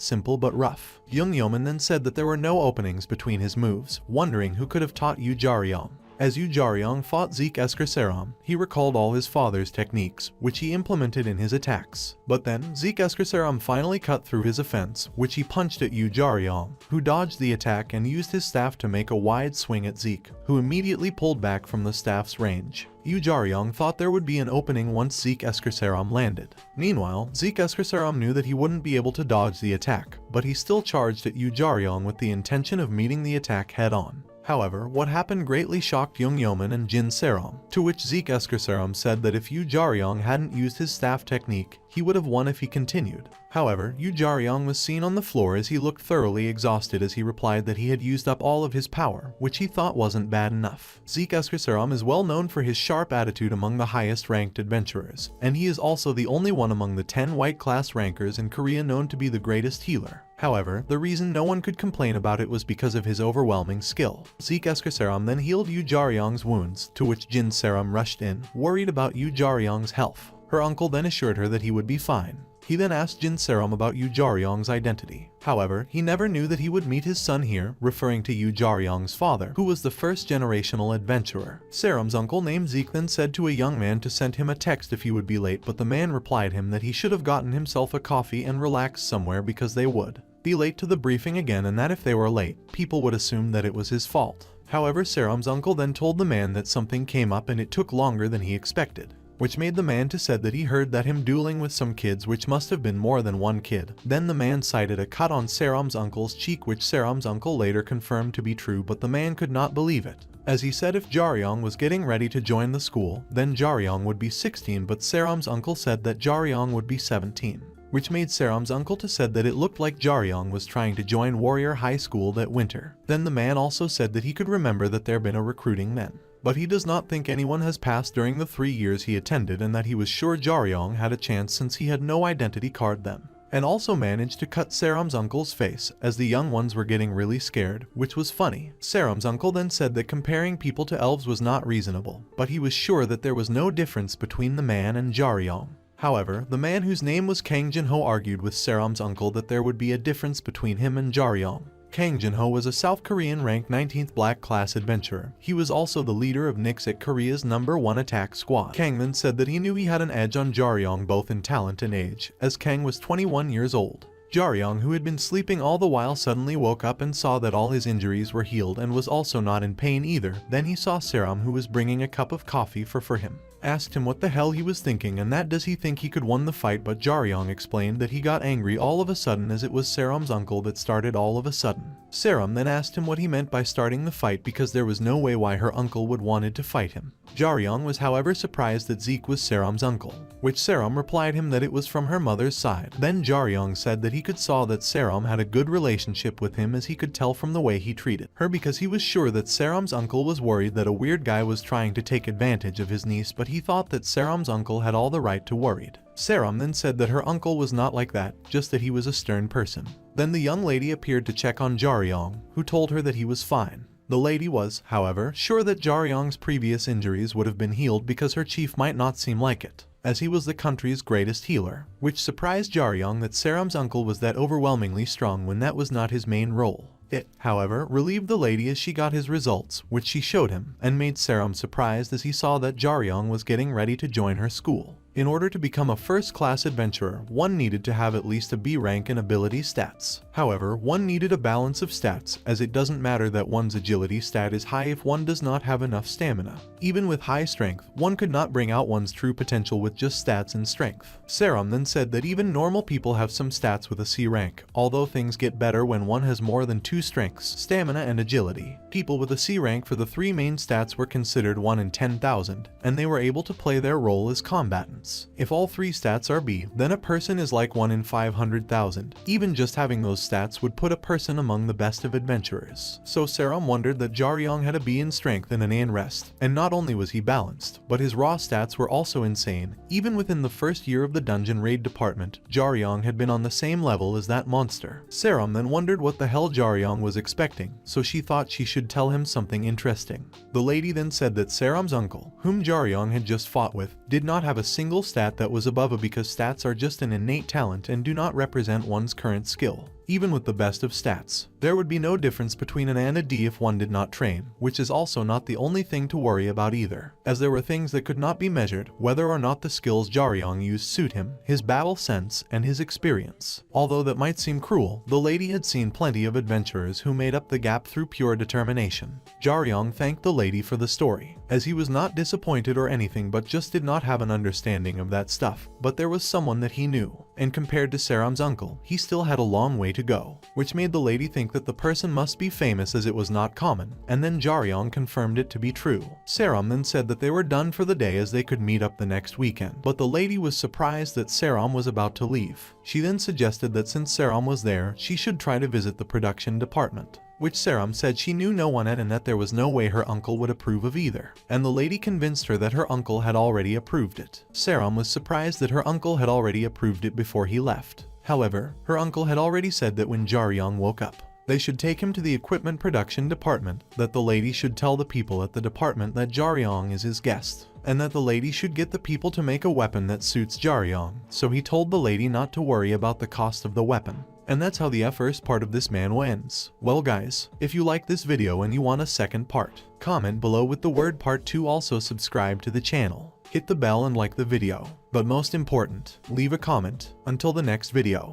simple but rough. Young Yeoman then said that there were no openings between his moves, wondering who could have taught Yu Jaryong. As Yu Jaryong fought Zeke Eskerseram, he recalled all his father's techniques, which he implemented in his attacks. But then, Zeke Eskerseram finally cut through his offense, which he punched at Yu Jaryong, who dodged the attack and used his staff to make a wide swing at Zeke, who immediately pulled back from the staff's range. Yu Jaryong thought there would be an opening once Zeke Eskerseram landed. Meanwhile, Zeke Eskerseram knew that he wouldn't be able to dodge the attack, but he still charged at Yu Jaryong with the intention of meeting the attack head-on. However, what happened greatly shocked Young Yeoman and Jin Seram, to which Zeke Eskerseram said that if Yu Jaryong hadn't used his staff technique, he would have won if he continued. However, Yu Jaryong was seen on the floor as he looked thoroughly exhausted as he replied that he had used up all of his power, which he thought wasn't bad enough. Zeke Eskerseram is well known for his sharp attitude among the highest ranked adventurers, and he is also the only one among the 10 white class rankers in Korea known to be the greatest healer. However, the reason no one could complain about it was because of his overwhelming skill. Zeke Eskerseram then healed Yu Jaryong's wounds, to which Jin Seram rushed in, worried about Yu Jaryong's health. Her uncle then assured her that he would be fine. He then asked Jin Seram about Yu Jaryong's identity. However, he never knew that he would meet his son here, referring to Yu Jaryong's father, who was the first-generational adventurer. Seram's uncle named Zeke then said to a young man to send him a text if he would be late, but the man replied him that he should have gotten himself a coffee and relaxed somewhere because they would be late to the briefing again, and that if they were late, people would assume that it was his fault. However, Seram's uncle then told the man that something came up and it took longer than he expected, which made the man to said that he heard that him dueling with some kids, which must have been more than one kid. Then the man cited a cut on Seram's uncle's cheek, which Seram's uncle later confirmed to be true, but the man could not believe it, as he said if Jaryong was getting ready to join the school, then Jaryong would be 16, but Seram's uncle said that Jaryong would be 17. Which made Seram's uncle to said that it looked like Jaryong was trying to join Warrior High School that winter. Then the man also said that he could remember that there been a recruiting then, but he does not think anyone has passed during the 3 years he attended, and that he was sure Jaryong had a chance since he had no identity card then. And also managed to cut Seram's uncle's face, as the young ones were getting really scared, which was funny. Seram's uncle then said that comparing people to elves was not reasonable, but he was sure that there was no difference between the man and Jaryong. However, the man whose name was Kang Jinho argued with Seram's uncle that there would be a difference between him and Jaryong. Kang Jinho was a South Korean ranked 19th black class adventurer. He was also the leader of NYX at Korea's #1 attack squad. Kang then said that he knew he had an edge on Jaryong both in talent and age, as Kang was 21 years old. Jaryong, who had been sleeping all the while, suddenly woke up and saw that all his injuries were healed and was also not in pain either. Then he saw Seram, who was bringing a cup of coffee for him. Asked him what the hell he was thinking and that does he think he could win the fight, but Jaryong explained that he got angry all of a sudden as it was Seram's uncle that started all of a sudden. Seram then asked him what he meant by starting the fight because there was no way why her uncle would wanted to fight him. Jaryong was however surprised that Zeke was Seram's uncle, which Seram replied him that it was from her mother's side. Then Jaryong said that he could saw that Seram had a good relationship with him, as he could tell from the way he treated her, because he was sure that Seram's uncle was worried that a weird guy was trying to take advantage of his niece, but he thought that Seram's uncle had all the right to worried. Saram then said that her uncle was not like that, just that he was a stern person. Then the young lady appeared to check on Jaryong, who told her that he was fine. The lady was, however, sure that Jaryong's previous injuries would have been healed because her chief might not seem like it, as he was the country's greatest healer, which surprised Jaryong that Saram's uncle was that overwhelmingly strong when that was not his main role. It, however, relieved the lady as she got his results, which she showed him, and made Saram surprised as he saw that Jaryong was getting ready to join her school. In order to become a first-class adventurer, one needed to have at least a B rank in ability stats. However, one needed a balance of stats, as it doesn't matter that one's agility stat is high if one does not have enough stamina. Even with high strength, one could not bring out one's true potential with just stats and strength. Saram then said that even normal people have some stats with a C rank, although things get better when one has more than 2 strengths, stamina and agility. People with a C rank for the 3 main stats were considered 1 in 10,000, and they were able to play their role as combatants. If all 3 stats are B, then a person is like 1 in 500,000. Even just having those stats would put a person among the best of adventurers. So Saram wondered that Jaryong had a B in strength and an A in rest, and not only was he balanced, but his raw stats were also insane. Even within the first year of the dungeon raid department, Jaryong had been on the same level as that monster. Saram then wondered what the hell Jaryong was expecting, so she thought she should tell him something interesting. The lady then said that Saram's uncle, whom Jaryong had just fought with, did not have a single stat that was above a because stats are just an innate talent and do not represent one's current skill. Even with the best of stats, there would be no difference between an A and a D if one did not train, which is also not the only thing to worry about either, as there were things that could not be measured, whether or not the skills Jaryong used suit him, his battle sense, and his experience. Although that might seem cruel, the lady had seen plenty of adventurers who made up the gap through pure determination. Jaryong thanked the lady for the story, as he was not disappointed or anything but just did not have an understanding of that stuff, but there was someone that he knew, and compared to Saram's uncle, he still had a long way to go, which made the lady think that the person must be famous as it was not common, and then Jaryong confirmed it to be true. Saram then said that they were done for the day as they could meet up the next weekend, but the lady was surprised that Saram was about to leave. She then suggested that since Saram was there, she should try to visit the production department, which Saram said she knew no one at and that there was no way her uncle would approve of either, and the lady convinced her that her uncle had already approved it. Saram was surprised that her uncle had already approved it before he left. However, her uncle had already said that when Jaryong woke up, they should take him to the equipment production department, that the lady should tell the people at the department that Jaryong is his guest, and that the lady should get the people to make a weapon that suits Jaryong. So he told the lady not to worry about the cost of the weapon. And that's how the first part of this manhwa ends. Well guys, if you like this video and you want a second part, comment below with the word part 2. Also subscribe to the channel, hit the bell and like the video. But most important, leave a comment. Until the next video.